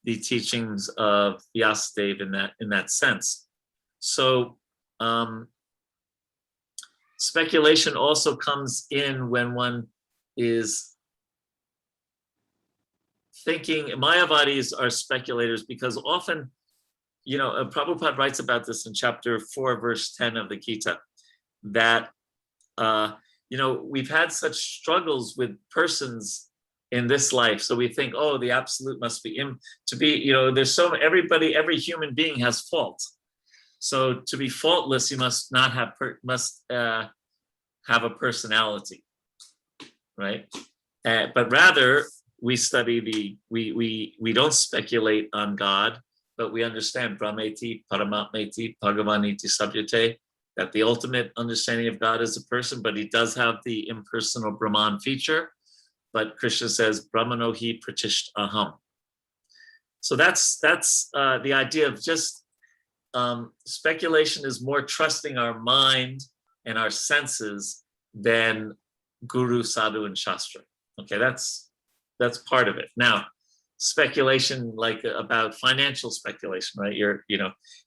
the teachings of Vyasadeva in that sense. So speculation also comes in when one is thinking. Mayavadis are speculators because often, Prabhupada writes about this in chapter 4, verse 10 of the Gita, that, we've had such struggles with persons in this life. So we think, oh, the absolute must be there's every human being has fault. So to be faultless, you must not have, have a personality, right? But rather, we study we don't speculate on God, but we understand Brahmeti, Paramatmeti, Bhagavaniti Sabhyate, that the ultimate understanding of God is a person, but he does have the impersonal Brahman feature. But Krishna says, Brahmano hi pratisht aham. So that's the idea of just speculation is more trusting our mind and our senses than Guru, Sadhu, and Shastra. Okay, that's part of it. Now, speculation, like about financial speculation, right?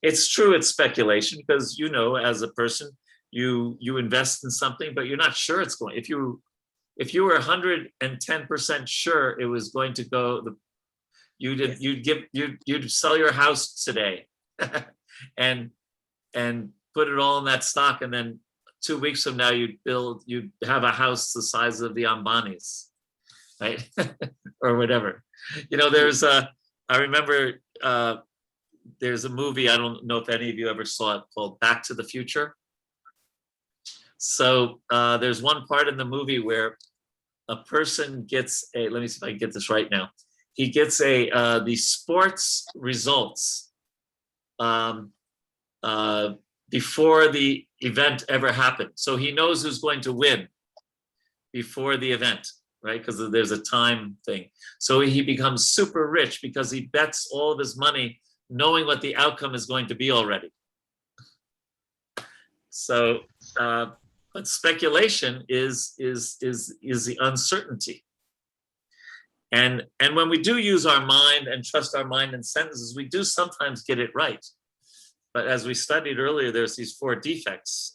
It's true, it's speculation because as a person, you invest in something, but you're not sure it's going. If you were 110% sure it was going to go, you'd sell your house today and put it all in that stock, and then 2 weeks from now you'd have a house the size of the Ambanis, right? Or whatever. I remember there's a movie, I don't know if any of you ever saw it, called Back to the Future. So there's one part in the movie where a person gets let me see if I can get this right now. He gets the sports results before the event ever happened. So he knows who's going to win before the event, right? Because there's a time thing. So he becomes super rich because he bets all of his money knowing what the outcome is going to be already. So, but speculation is the uncertainty. And when we do use our mind and trust our mind in sentences, we do sometimes get it right. But as we studied earlier, there's these 4 defects.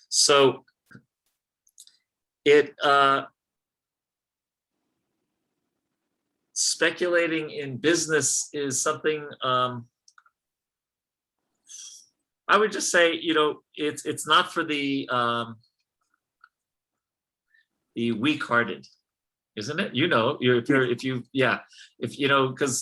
So speculating in business is something, I would just say, it's not for the weak-hearted, isn't it? Because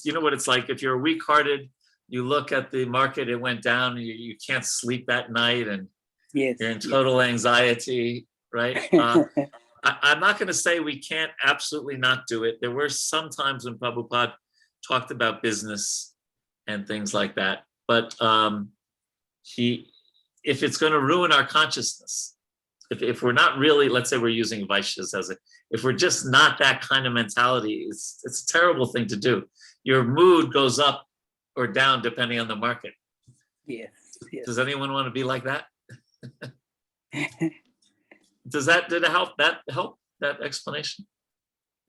you know what it's like. If you're weak-hearted, you look at the market, it went down, you can't sleep that night, and you're in total anxiety, right? I'm not going to say we can't absolutely not do it. There were some times when Prabhupada talked about business and things like that, but if it's going to ruin our consciousness, if we're not really, let's say we're using Vaishyas if we're just not that kind of mentality, it's a terrible thing to do. Your mood goes up or down depending on the market. Yes. Does anyone want to be like that? Did it help that explanation?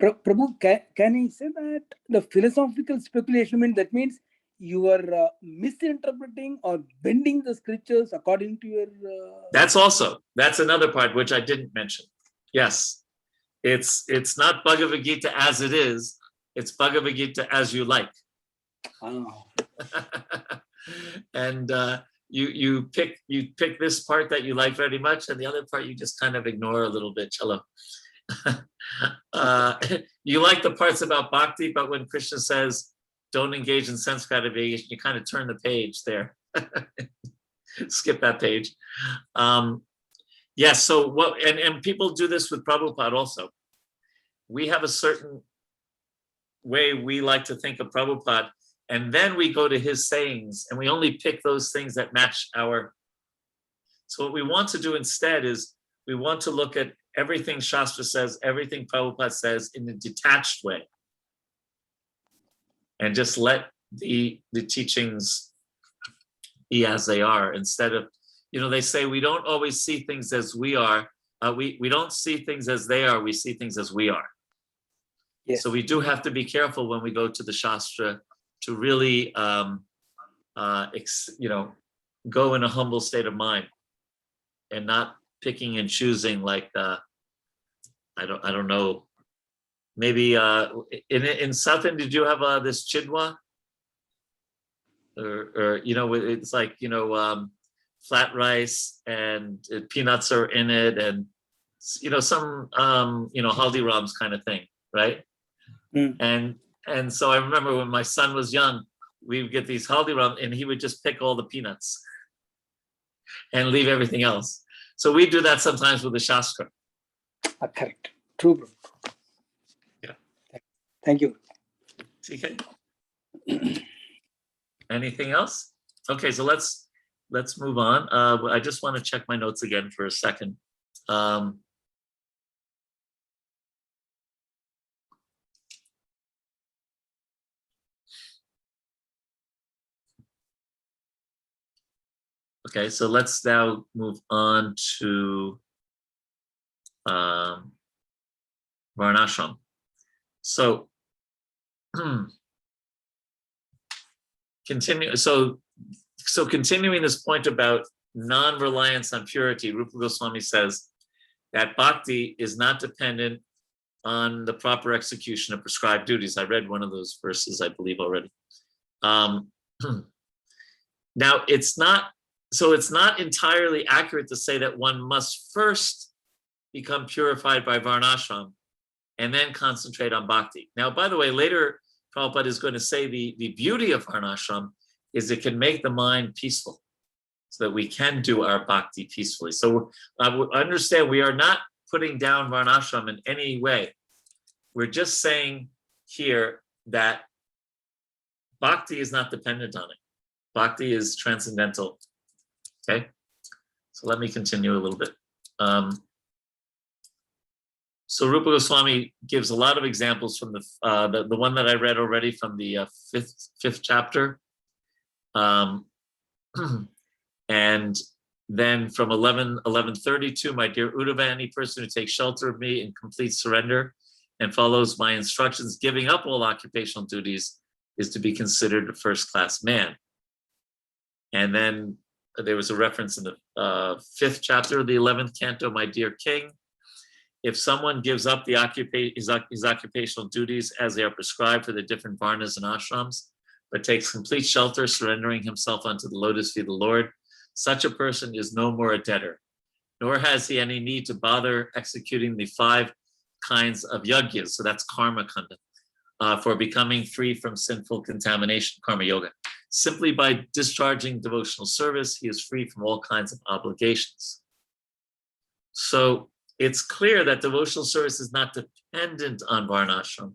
Prabhu, can I say that the philosophical speculation means you are misinterpreting or bending the scriptures according to your... That's another part which I didn't mention. Yes, it's not Bhagavad Gita as it is, it's Bhagavad Gita as you like. Oh. And you pick this part that you like very much, and the other part you just kind of ignore a little bit. Chalo. You like the parts about bhakti, but when Krishna says don't engage in sense gratification, you kind of turn the page there. Skip that page. Yes, so what, and people do this with Prabhupada also. We have a certain way we like to think of Prabhupada, and then we go to his sayings, and we only pick those things that match our... So what we want to do instead is we want to look at everything Shastra says, everything Prabhupada says in a detached way, and just let the teachings be as they are, instead of, they say we don't always see things as we are. We don't see things as they are, we see things as we are. Yes. So we do have to be careful when we go to the Shastra to really, go in a humble state of mind and not picking and choosing like, I don't know, maybe in South India, did you have this chidwa? Or it's like, flat rice and peanuts are in it, and, some, haldirams kind of thing, right? Mm. And so I remember when my son was young, we would get these haldirams and he would just pick all the peanuts and leave everything else. So we do that sometimes with the Shastra. Correct. True. Yeah. Thank you. Okay. Anything else? Okay, so let's move on. I just want to check my notes again for a second. Okay, so let's now move on to Varnashram. So continuing this point about non-reliance on purity, Rupa Goswami says that bhakti is not dependent on the proper execution of prescribed duties. I read one of those verses, I believe, already. Now, it's not entirely accurate to say that one must first become purified by Varnashram and then concentrate on bhakti. Now, by the way, later Prabhupada is going to say the beauty of Varnashram is it can make the mind peaceful so that we can do our bhakti peacefully. So understand, we are not putting down Varnashram in any way. We're just saying here that bhakti is not dependent on it. Bhakti is transcendental. Okay, so let me continue a little bit. So Rupa Goswami gives a lot of examples from the one that I read already from the fifth chapter, and then from 11:32, my dear Uddhava, any person who takes shelter of me in complete surrender and follows my instructions, giving up all occupational duties is to be considered a first-class man. And then there was a reference in the 5th chapter of the 11th canto, my dear king, if someone gives up the his occupational duties as they are prescribed for the different varnas and ashrams, but takes complete shelter, surrendering himself unto the lotus feet of the Lord, such a person is no more a debtor, nor has he any need to bother executing the 5 kinds of yagyas, so that's karma kanda, for becoming free from sinful contamination, karma yoga. Simply by discharging devotional service, he is free from all kinds of obligations. So it's clear that devotional service is not dependent on varnashram.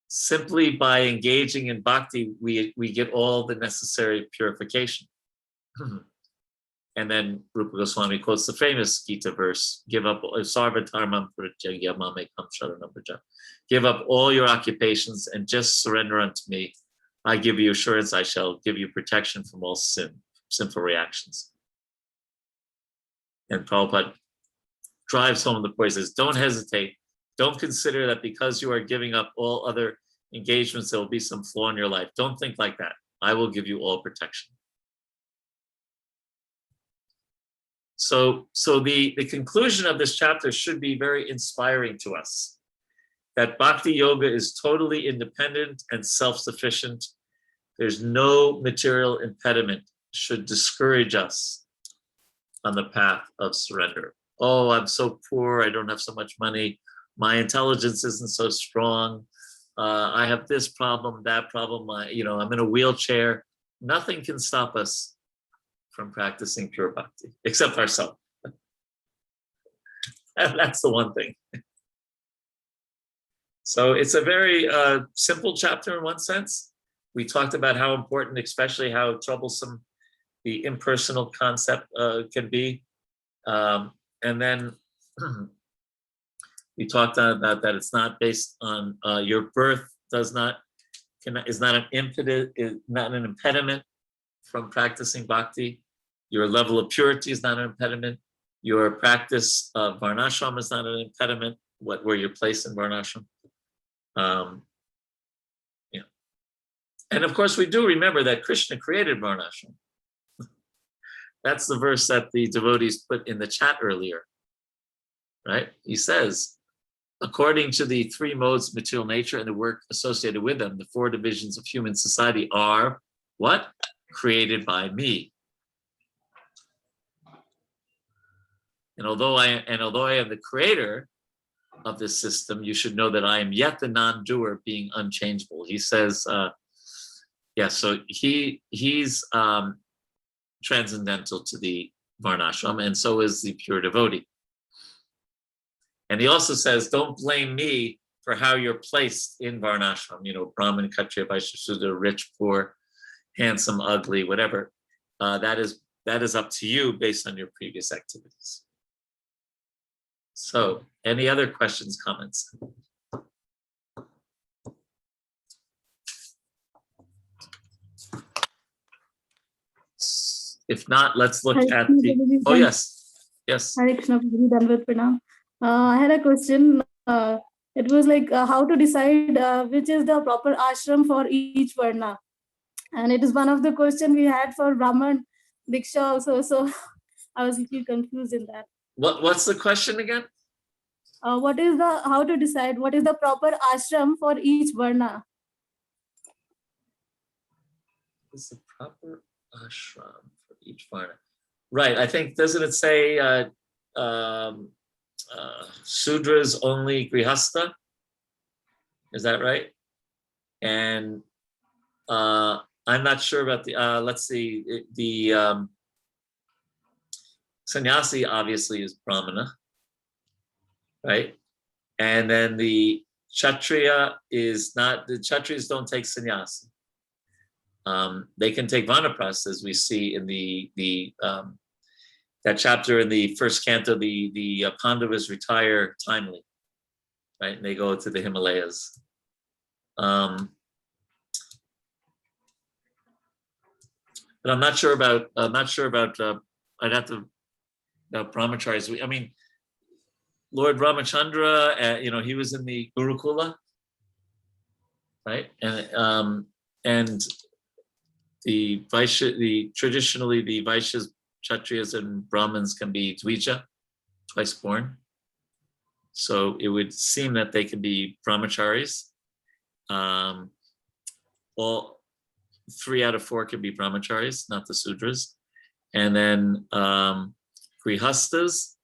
Simply by engaging in bhakti, we get all the necessary purification. And then Rupa Goswami quotes the famous Gita verse, give up sarva-dharmam parijagya mamekam sharanam vraja. Give up all your occupations and just surrender unto me. I give you assurance, I shall give you protection from all sinful reactions. And Prabhupada drives home the point, says, don't hesitate. Don't consider that because you are giving up all other engagements, there will be some flaw in your life. Don't think like that. I will give you all protection. So the conclusion of this chapter should be very inspiring to us, that bhakti yoga is totally independent and self-sufficient. There's no material impediment should discourage us on the path of surrender. Oh, I'm so poor, I don't have so much money, my intelligence isn't so strong, I have this problem, that problem, I'm in a wheelchair. Nothing can stop us from practicing pure bhakti, except ourselves. That's the one thing. So it's a very simple chapter in one sense. We talked about how important, especially how troublesome the impersonal concept can be. And then we talked about that it's not based on your birth is not an impediment from practicing bhakti. Your level of purity is not an impediment. Your practice of varnashram is not an impediment, where you're placed in varnashram. And of course, we do remember that Krishna created varnashram. That's the verse that the devotees put in the chat earlier, right? He says, according to the 3 modes of material nature and the work associated with them, the 4 divisions of human society are what? Created by me. And although I am the creator of this system, you should know that I am yet the non-doer, being unchangeable. He says, so he's transcendental to the varnashram, and so is the pure devotee. And he also says, don't blame me for how you're placed in varnashram, Brahmin, Kshatriya, Vaishya, Shudra, rich, poor, handsome, ugly, whatever. That is up to you based on your previous activities. So, any other questions, comments? If not, let's look at the. Oh, yes. Hare Krishna, Dandavat Pranam. I had a question. It was like how to decide which is the proper ashram for each varna. And it is one of the questions we had for Brahman Diksha also. So I was a little confused in that. What's the question again? How to decide what is the proper ashram for each varna? What's the proper ashram for each varna? Right. I think, doesn't it say Sudras only grihastha? Is that right? And I'm not sure about the, let's see, the sannyasi obviously is brahmana, right? And then the kshatriya is not, the kshatriyas don't take sannyasi. They can take vanaprastha, as we see in the that chapter in the 1st canto, the Pandavas retire timely, right? And they go to the Himalayas. But I'm not sure about I'd have to brahmacharis. I mean, Lord Ramachandra, he was in the Gurukula, right? And the Vaishya, traditionally the Vaishyas, Kshatriyas, and Brahmins can be Dvija, twice born. So it would seem that they could be brahmacharis. All 3 out of 4 could be brahmacharis, not the Sudras. And then Grihastas.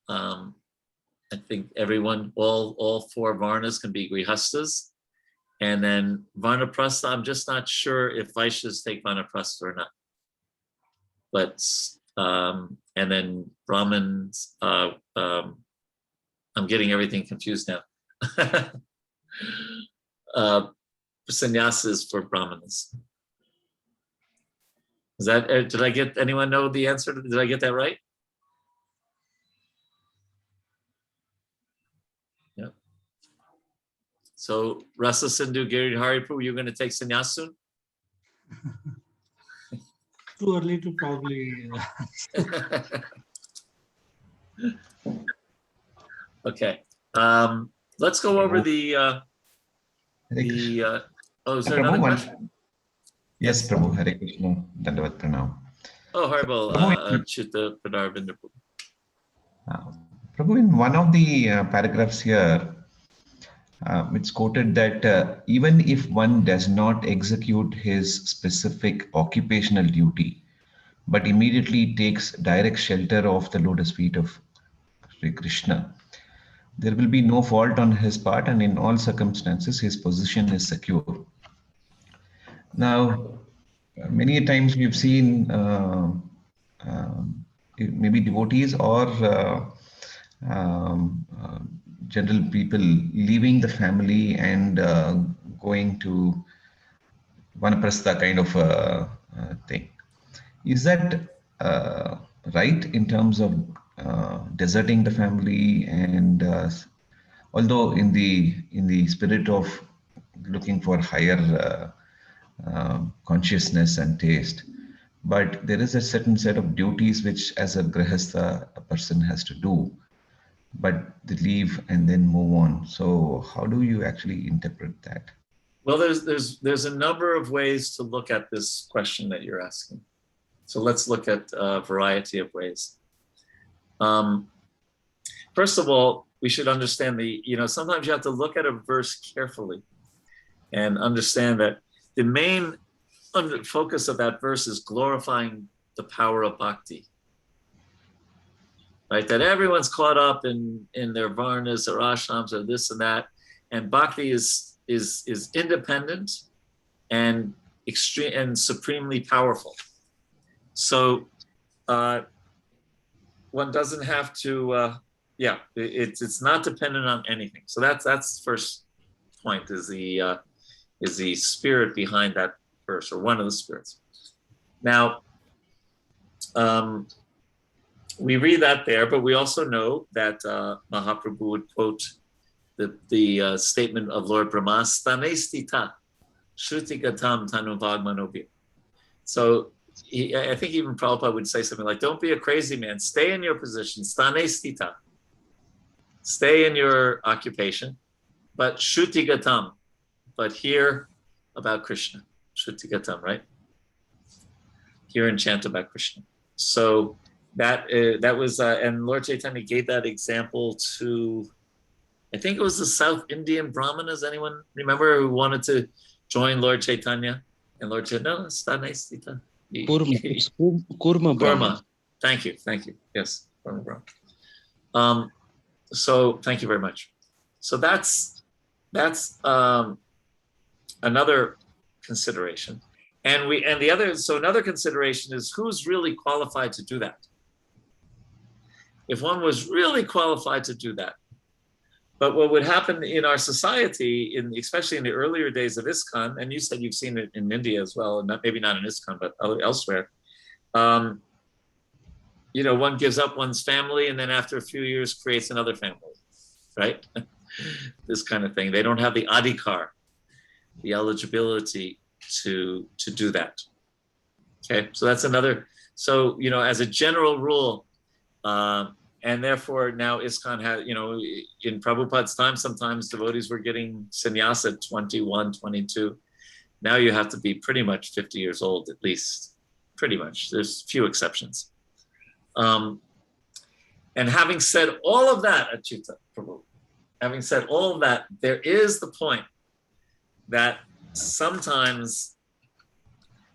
I think everyone, all 4 Varnas can be Grihastas. And then Vanaprastha, I'm just not sure if Vaishyas take Vanaprastha or not. But, and then Brahmins, I'm getting everything confused now. Sannyasa is for Brahmanas. Is that, did anyone know the answer? Did I get that right? Yeah. So Rasa Sindhu Giridhari Prabhu, you're going to take sannyas soon? Too early to probably. Okay. Let's go over the is there another question? Yes, Prabhu. Hare Krishna. Dandavat Pranam. Oh, Haribo, Chitta Padarvinda. Prabhu, in one of the paragraphs here, it's quoted that even if one does not execute his specific occupational duty, but immediately takes direct shelter of the lotus feet of Sri Krishna, there will be no fault on his part, and in all circumstances, his position is secure. Now, many times we've seen maybe devotees or general people leaving the family and going to Vanaprastha kind of thing. Is that right in terms of deserting the family? And although in the spirit of looking for higher consciousness and taste, but there is a certain set of duties which as a grihastha a person has to do, but they leave and then move on. So how do you actually interpret that? Well, there's a number of ways to look at this question that you're asking. So let's look at a variety of ways. First of all, we should understand sometimes you have to look at a verse carefully and understand that the main focus of that verse is glorifying the power of bhakti. Right? That everyone's caught up in their varnas or ashrams or this and that, and bhakti is independent and extreme and supremely powerful. So one doesn't have to, it's not dependent on anything. So that's first point is the spirit behind that verse, or one of the spirits. Now, we read that there, but we also know that Mahaprabhu would quote the statement of Lord Brahma, Stanestita, Shrutigatam Tanu Vagmanobhi. So I think even Prabhupada would say something like, don't be a crazy man, stay in your position, Stanestita, stay in your occupation, but Shrutigatam, but hear about Krishna, Shrutigatam, right? Hear and chant about Krishna. So that was, and Lord Chaitanya gave that example to, I think it was the South Indian Brahmanas. Anyone remember who wanted to join Lord Chaitanya? And Lord Chaitanya, no, Stanestita. Kurma Brahma. Thank you. Yes, Kurma Brahma. So thank you very much. So that's another consideration. Another consideration is who's really qualified to do that. If one was really qualified to do that. But what would happen in our society, especially in the earlier days of Iskcon, and you said you've seen it in India as well, and maybe not in Iskcon, but elsewhere, one gives up one's family and then after a few years creates another family, right? This kind of thing. They don't have the adhikar, the eligibility to do that. Okay, so that's another. So, as a general rule, and therefore now Iskcon had, in Prabhupada's time, sometimes devotees were getting sannyasa at 21, 22. Now you have to be pretty much 50 years old at least, pretty much. There's few exceptions. And having said all of that, Achyuta Prabhu, having said all of that, there is the point that sometimes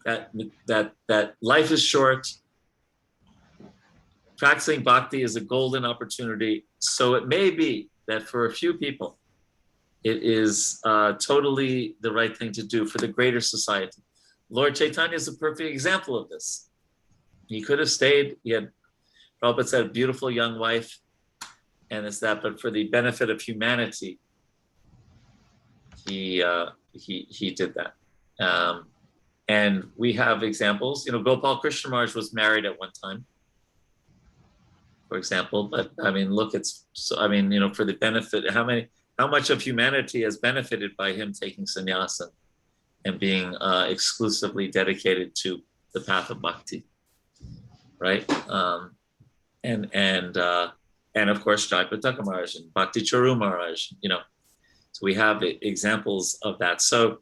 that life is short. Practicing bhakti is a golden opportunity. So it may be that for a few people, it is totally the right thing to do for the greater society. Lord Chaitanya is a perfect example of this. He could have stayed. Prabhupada said, a beautiful young wife, and it's that, but for the benefit of humanity, he did that. And we have examples. Gopal Krishna Maharaj was married at one time, for example. But I mean, look, for the benefit, how much of humanity has benefited by him taking sannyasa and being exclusively dedicated to the path of bhakti, right? And of course, Jaipataka Maharaj and Bhakti Charu Maharaj, so we have examples of that. So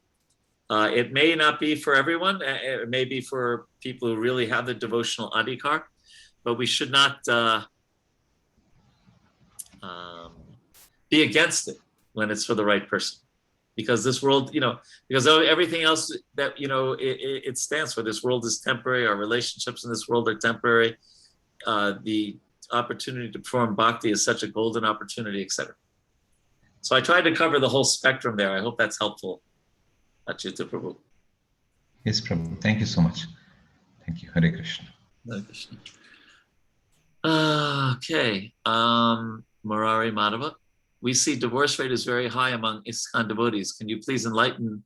it may not be for everyone. It may be for people who really have the devotional adhikar, but we should not be against it when it's for the right person. Because this world, because everything else that, it stands for, this world is temporary, our relationships in this world are temporary. The opportunity to perform bhakti is such a golden opportunity, etc. So I tried to cover the whole spectrum there. I hope that's helpful, Achyuta Prabhu. Yes, Prabhu. Thank you so much. Thank you. Hare Krishna. Hare Krishna. Okay. Murari Madhava. We see divorce rate is very high among Iskcon devotees. Can you please enlighten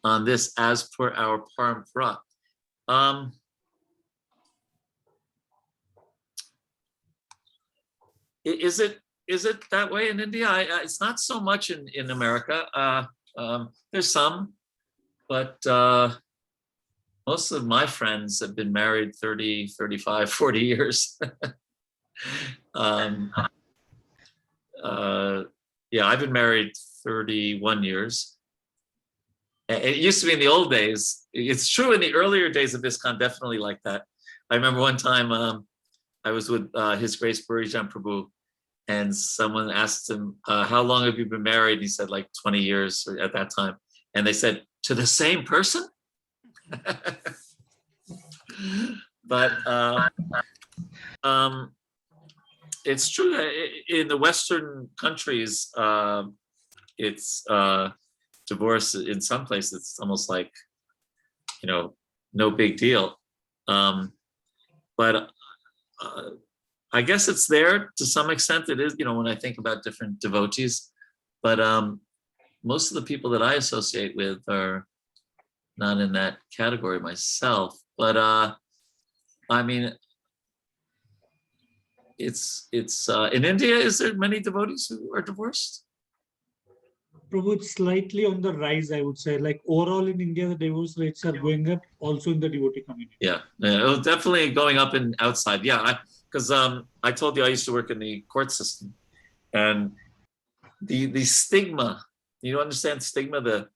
on this as per our parampara? Is it that way in India? It's not so much in America. There's some, but most of my friends have been married 30, 35, 40 years. Yeah, I've been married 31 years. It used to be in the old days. It's true in the earlier days of Iskcon, definitely like that. I remember one time I was with His Grace Burijan Prabhu, and someone asked him, how long have you been married? He said like 20 years at that time. And they said, to the same person? But it's true that in the Western countries, it's divorce in some places, it's almost like, no big deal. But I guess it's there to some extent. It is, when I think about different devotees, but most of the people that I associate with are not in that category myself. But I mean, it's in India, is there many devotees who are divorced? Prabhu, it's slightly on the rise, I would say. Like overall in India, the divorce rates are going up, also in the devotee community. Yeah, definitely going up and outside. Yeah, because I told you I used to work in the court system, and the stigma, you understand stigma, the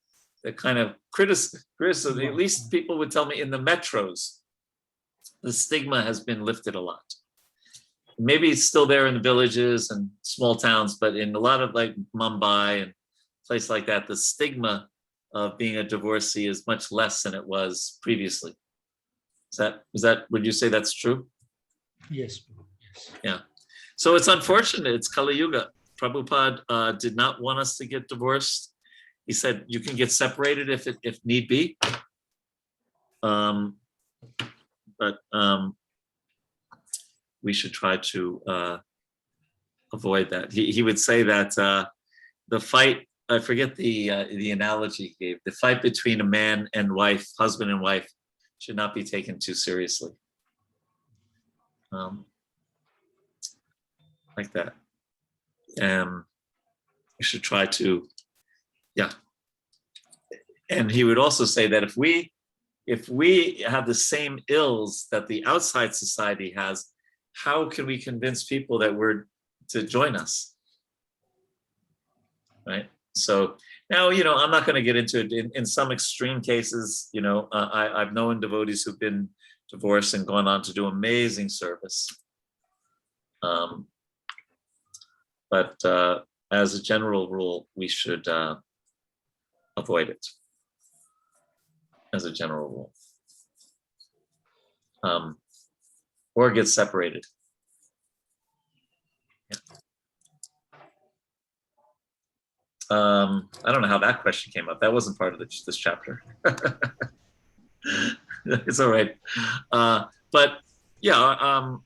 kind of criticism, at least people would tell me in the metros, the stigma has been lifted a lot. Maybe it's still there in the villages and small towns, but in a lot of like Mumbai and places like that, the stigma of being a divorcee is much less than it was previously. Is that would you say that's true? Yes. Yeah. So it's unfortunate. It's Kali Yuga. Prabhupada did not want us to get divorced. He said you can get separated if need be. But we should try to avoid that. He would say that the fight, I forget the analogy he gave, the fight between a man and wife, husband and wife, should not be taken too seriously. Like that. We should try to, yeah. And he would also say that if we have the same ills that the outside society has, how can we convince people that we're to join us, right? So now, I'm not going to get into it. In some extreme cases, I've known devotees who've been divorced and gone on to do amazing service. But as a general rule, we should avoid it. As a general rule, or get separated. Yeah. I don't know how that question came up. That wasn't part of this chapter. It's all right. But yeah,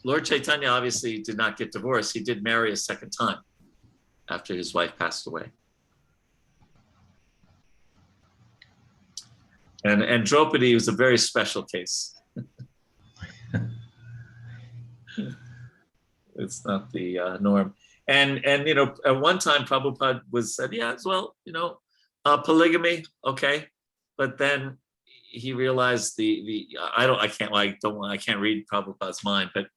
Lord Chaitanya obviously did not get divorced. He did marry a second time after his wife passed away. And Draupadi was a very special case. It's not the norm. And at one time Prabhupada said, yeah, well, polygamy, okay. But then he realized I can't read Prabhupada's mind, but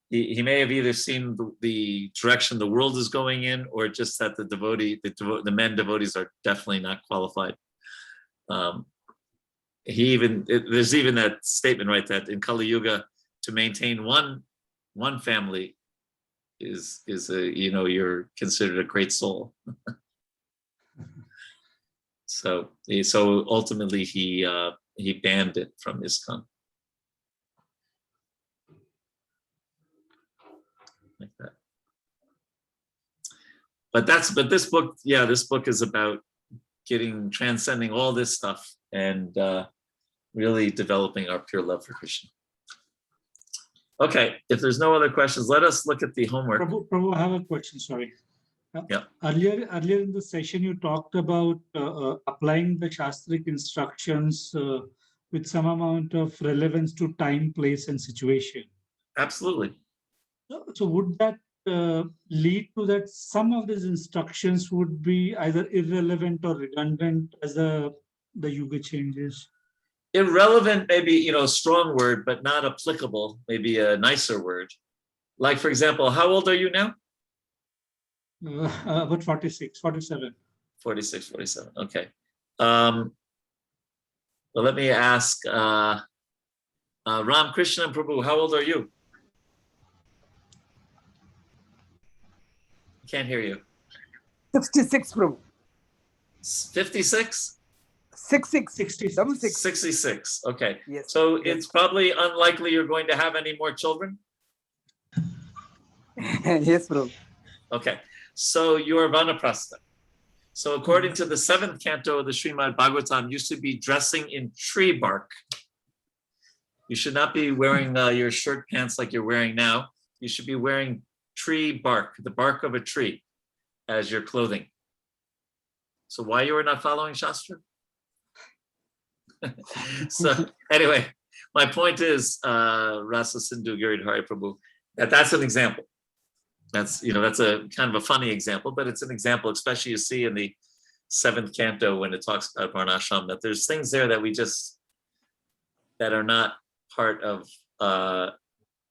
he may have either seen the direction the world is going in, or just that the men devotees are definitely not qualified. There's even that statement, right, that in Kali Yuga, to maintain one family is you're considered a great soul. So ultimately he banned it from Iskcon. Like that. But this book is about transcending all this stuff and really developing our pure love for Krishna. Okay, if there's no other questions, let us look at the homework. Prabhu, I have a question, sorry. Yeah. Earlier in the session, you talked about applying the Shastric instructions with some amount of relevance to time, place, and situation. Absolutely. So would that lead to that some of these instructions would be either irrelevant or redundant as the yuga changes? Irrelevant, maybe, a strong word, but not applicable, maybe a nicer word. Like, for example, how old are you now? About 46, 47. 46, 47, okay. Well, let me ask Ram Krishna Prabhu, how old are you? Can't hear you. 66, Prabhu. 56? 66, okay. Yes. So it's probably unlikely you're going to have any more children? Yes, Prabhu. Okay, so you're Vanaprastha. So according to the 7th canto of the Srimad Bhagavatam, you should be dressing in tree bark. You should not be wearing your shirt pants like you're wearing now. You should be wearing tree bark, the bark of a tree, as your clothing. So why you are not following Shastra? So anyway, my point is, Rasa Sindhu Giridhari Prabhu, that's an example. That's a kind of a funny example, but it's an example, especially you see in the 7th canto when it talks about Varnashram, that there's things there that that are not part of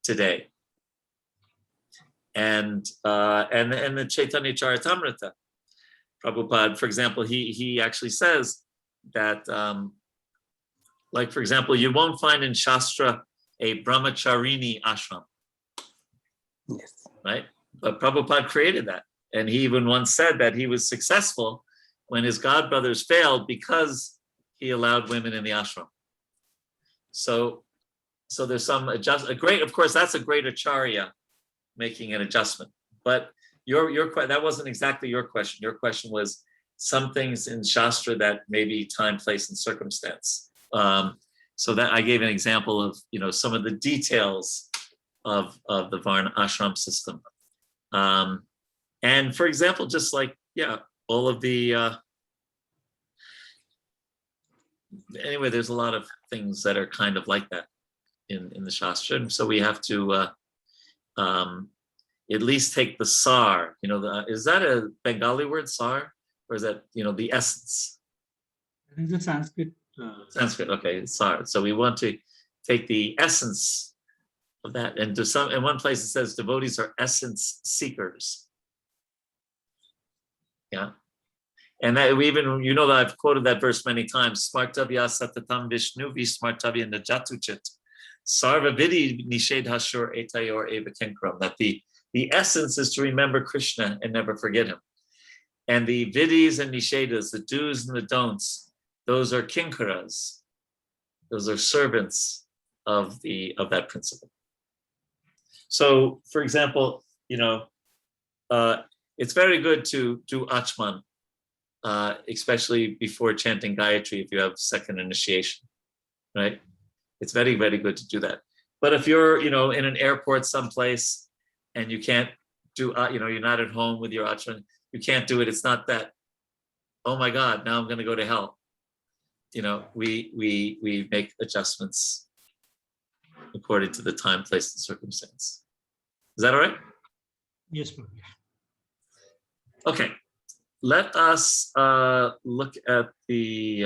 today. And the Chaitanya Charitamrita, Prabhupada, for example, he actually says that, like, for example, you won't find in Shastra a brahmacharini ashram. Yes. Right? But Prabhupada created that. And he even once said that he was successful when his godbrothers failed because he allowed women in the ashram. So there's some of course, that's a great acharya making an adjustment. But that wasn't exactly your question. Your question was some things in Shastra that maybe time, place, and circumstance. So that I gave an example of some of the details of the Varna ashram system. And for example, just like all of the anyway, there's a lot of things that are kind of like that in the Shastra. And so we have to at least take the sar, is that a Bengali word, sar? Or is that, the essence? I think it's Sanskrit. Sanskrit, okay, sar. So we want to take the essence of that. And in one place it says devotees are essence seekers. Yeah. And that we even, you know, that I've quoted that verse many times. Smartavya satatam vishnu vismartavya najatuchit. Sarva vidi nished hashur etayor eva kenkram. That the essence is to remember Krishna and never forget him. And the vidis and nishedas, the do's and the don'ts, those are kinkaras. Those are servants of that principle. So, for example, you know, it's very good to do achman, especially before chanting Gayatri if you have second initiation, right? It's very, very good to do that. But if you're, you know, in an airport someplace and you can't do, you know, you're not at home with your achman, you can't do it. It's not that, oh my God, now I'm going to go to hell. You know, we make adjustments according to the time, place, and circumstance. Is that all right? Yes, Prabhu. Okay. Let us look at the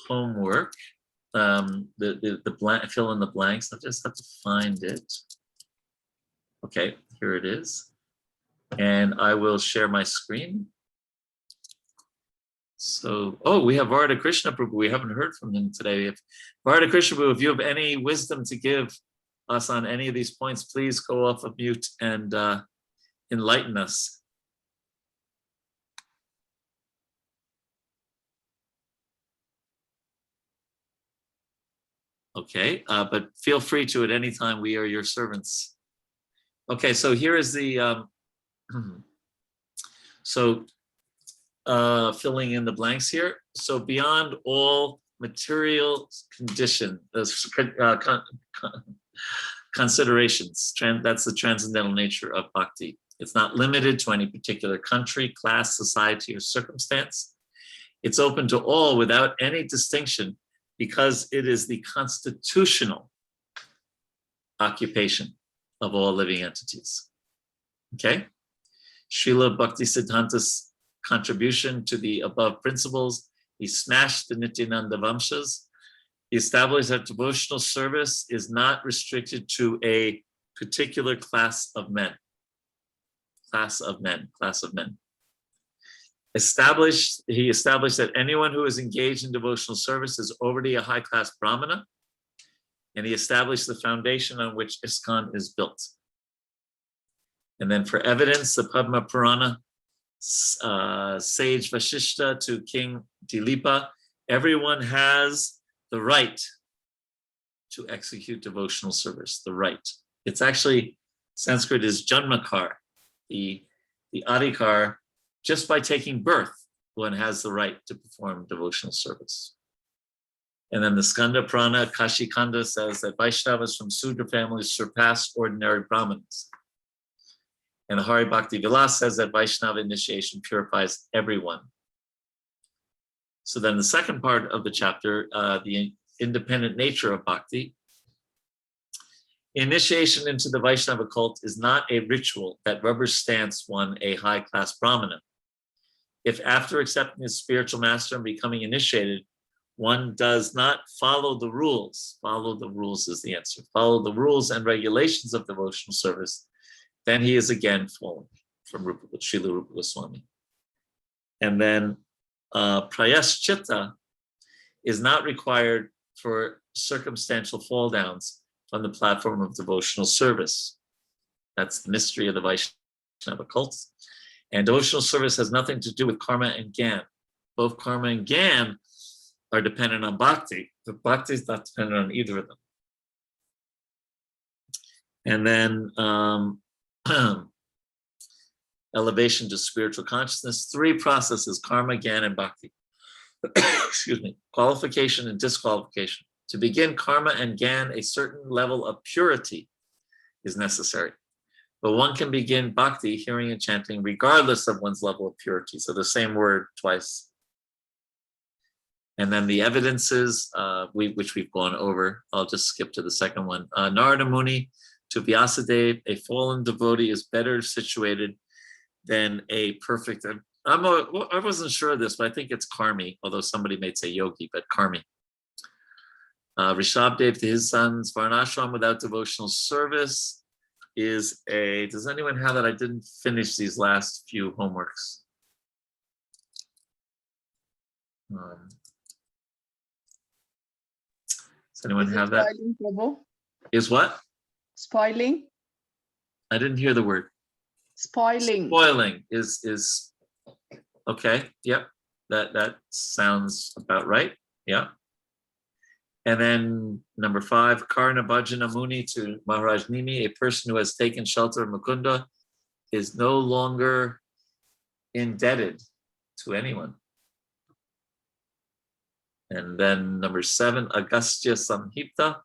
homework. The blank, fill in the blanks. I just have to find it. Okay, here it is. And I will share my screen. So, oh, we have Varada Krishna Prabhu. We haven't heard from him today. Varada Krishna Prabhu, if you have any wisdom to give us on any of these points, please go off of mute and enlighten us. Okay, but feel free to at any time. We are your servants. Okay, so here is the, filling in the blanks here. So beyond all material condition, considerations, that's the transcendental nature of bhakti. It's not limited to any particular country, class, society, or circumstance. It's open to all without any distinction because it is the constitutional occupation of all living entities. Okay? Srila Bhaktisiddhanta's contribution to the above principles, he smashed the Nityananda Vamshas. He established that devotional service is not restricted to a particular class of men. Class of men. He established that anyone who is engaged in devotional service is already a high-class brahmana, and he established the foundation on which Iskcon is built. And then for evidence, the Padma Purana, sage Vashishta to King Dilipa, everyone has the right to execute devotional service, the right. It's actually, Sanskrit is Janmakar, the adhikar. Just by taking birth, one has the right to perform devotional service. And then the Skanda Purana, Kashi Kanda says that Vaishnavas from Sudra families surpass ordinary Brahmins. And the Hari Bhakti Vilas says that Vaishnava initiation purifies everyone. So then the second part of the chapter, the independent nature of bhakti. Initiation into the Vaishnava cult is not a ritual that rubber stamps one a high-class brahmana. If after accepting his spiritual master and becoming initiated, one does not follow the rules is the answer, follow the rules and regulations of devotional service, then he is again fallen from Srila Rupa Goswami. And then prayaschita is not required for circumstantial fall downs on the platform of devotional service. That's the mystery of the Vaishnava cult. And devotional service has nothing to do with karma and gyan. Both karma and gyan are dependent on bhakti, but bhakti is not dependent on either of them. And then elevation to spiritual consciousness, 3 processes, karma, gyan, and bhakti. Excuse me, qualification and disqualification. To begin karma and gyan, a certain level of purity is necessary. But one can begin bhakti, hearing and chanting, regardless of one's level of purity. So the same word twice. And then the evidences, which we've gone over. I'll just skip to the second one. Narada Muni to Vyasadeva, a fallen devotee is better situated than a perfect. I wasn't sure of this, but I think it's karmi, although somebody may say yogi, but karmi. Rishabdev to his sons. Varnashram without devotional service is a, does anyone have that? I didn't finish these last few homeworks. Does anyone have that? Spoiling, Prabhu? Is what? Spoiling? I didn't hear the word. Spoiling. Spoiling is okay. Yep. That sounds about right. Yeah. And then number 5, Karna Bhajana Muni to Maharaj Nimi, a person who has taken shelter of Mukunda is no longer indebted to anyone. And then number 7, Agastya Samhipta,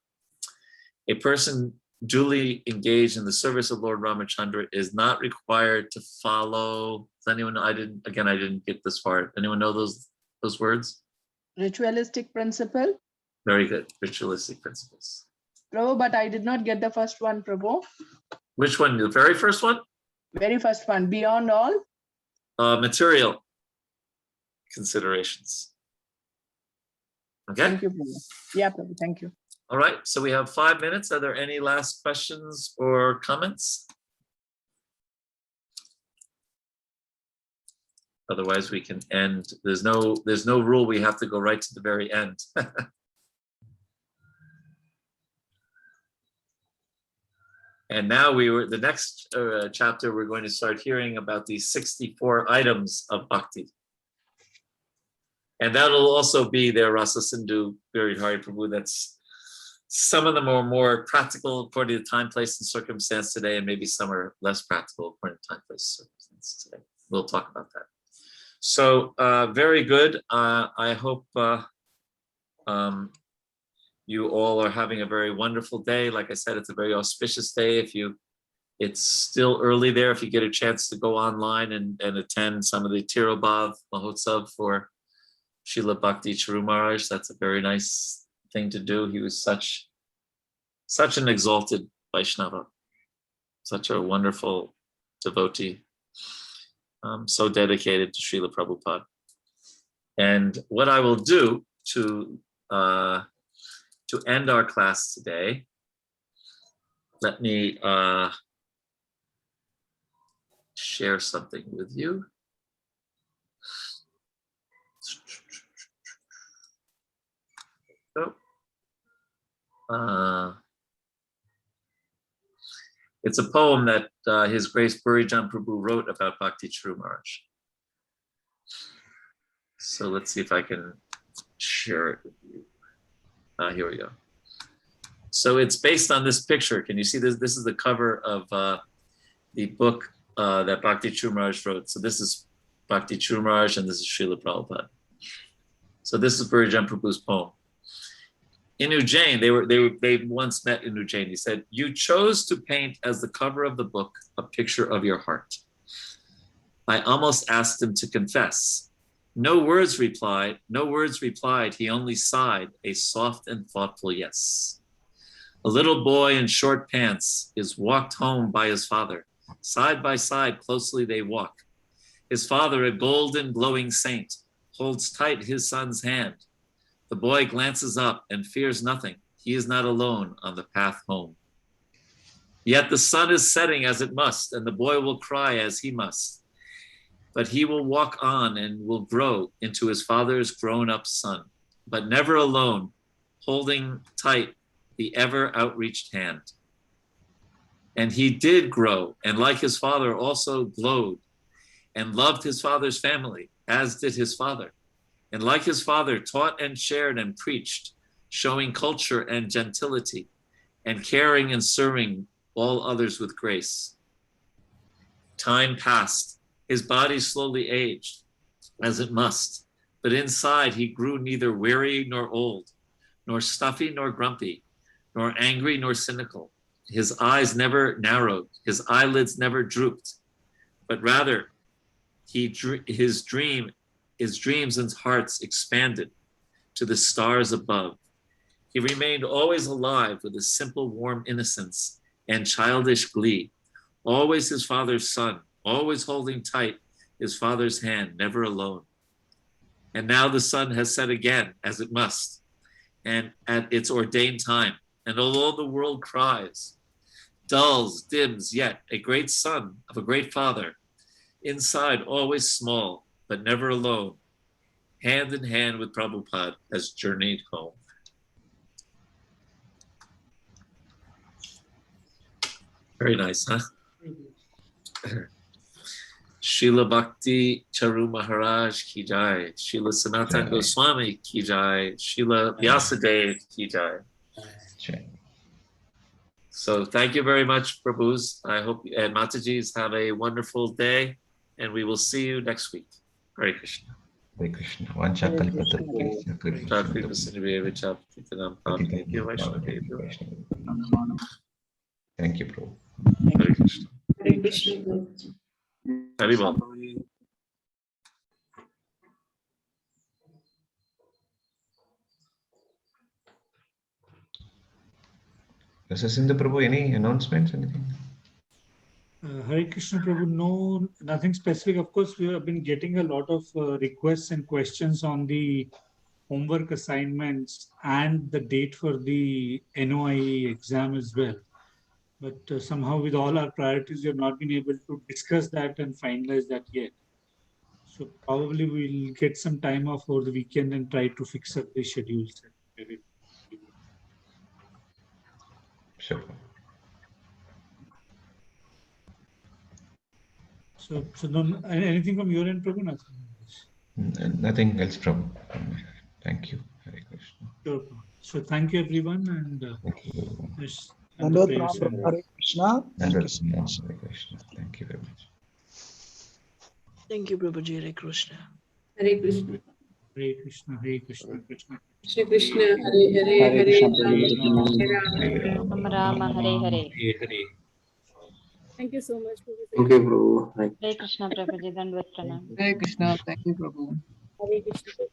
a person duly engaged in the service of Lord Ramachandra is not required to follow. Does anyone know? I didn't get this far. Anyone know those words? Ritualistic principle. Very good. Ritualistic principles. Prabhu, but I did not get the first one, Prabhu. Which one? The very first one? Very first one. Beyond all. Material considerations. Okay. Thank you, Prabhu. Yeah, Prabhu. Thank you. All right. So we have 5 minutes. Are there any last questions or comments? Otherwise, we can end. There's no rule. We have to go right to the very end. And now the next chapter, we're going to start hearing about these 64 items of bhakti. And that'll also be their Rasa Sindhu Vihari Prabhu. That's, some of them are more practical according to time, place, and circumstance today, and maybe some are less practical according to time, place, and circumstance today. We'll talk about that. So very good. I hope you all are having a very wonderful day. Like I said, it's a very auspicious day. It's still early there. If you get a chance to go online and attend some of the Tirobhav Mahotsav for Srila Bhakti Charu Maharaj, that's a very nice thing to do. He was such an exalted Vaishnava, such a wonderful devotee, so dedicated to Srila Prabhupada. And what I will do to end our class today, let me share something with you. It's a poem that His Grace Burijan Prabhu wrote about Bhakti Charu Maharaj. So let's see if I can share it with you. Here we go. So it's based on this picture. Can you see this? This is the cover of the book that Bhakti Charu Maharaj wrote. So this is Bhakti Charu Maharaj and this is Srila Prabhupada. So this is Burijan Prabhu's poem. In Ujjain, they once met in Ujjain. He said, "You chose to paint as the cover of the book a picture of your heart." I almost asked him to confess. No words replied. He only sighed a soft and thoughtful yes. A little boy in short pants is walked home by his father. Side by side, closely they walk. His father, a golden glowing saint, holds tight his son's hand. The boy glances up and fears nothing. He is not alone on the path home. Yet the sun is setting as it must, and the boy will cry as he must. But he will walk on and will grow into his father's grown-up son, but never alone, holding tight the ever outreached hand. And he did grow, and like his father also glowed, and loved his father's family, as did his father. And like his father, taught and shared and preached, showing culture and gentility, and caring and serving all others with grace. Time passed. His body slowly aged, as it must, but inside he grew neither weary nor old, nor stuffy nor grumpy, nor angry nor cynical. His eyes never narrowed, his eyelids never drooped, but rather his dreams and hearts expanded to the stars above. He remained always alive with a simple, warm innocence and childish glee, always his father's son, always holding tight his father's hand, never alone. And now the sun has set again, as it must, and at its ordained time. And although the world cries, dulls, dims, yet a great son of a great father, inside always small, but never alone, hand in hand with Prabhupada, has journeyed home. Very nice, huh? Srila Bhakti Charu Maharaj ki jai, Srila Sanatana Goswami ki jai, Srila Vyasadeva ki jai. So thank you very much, Prabhus. I hope and Matajis have a wonderful day, and we will see you next week. Hare Krishna. Hare Krishna. Vancha kalpataru. Thank you, Prabhu. Hare Krishna. Hare Krishna. Haribol. Sasindra Prabhu, any announcements, anything? Hare Krishna Prabhu, no, nothing specific. Of course, we have been getting a lot of requests and questions on the homework assignments and the date for the NOIE exam as well. But somehow with all our priorities, we have not been able to discuss that and finalize that yet. So probably we'll get some time off over the weekend and try to fix up the schedules. Sure. So no, anything from your end, Prabhu? Nothing else, Prabhu. Thank you. Hare Krishna. Sure. So thank you, everyone, and Thank you. yes, Hare Krishna. Hare Krishna. Thank you very much. Thank you, Prabhuji. Hare Krishna. Hare Krishna. Hare Krishna, Hare Krishna, Krishna. Shri Krishna, Hare Hare, Hare Ram Rama, Hare Hare. Hare. Thank you so much. Thank you, Prabhu. Hare Krishna, Prabhuji, Dandvat Pranam. Hare Krishna. Thank you, Prabhu. Hare Krishna.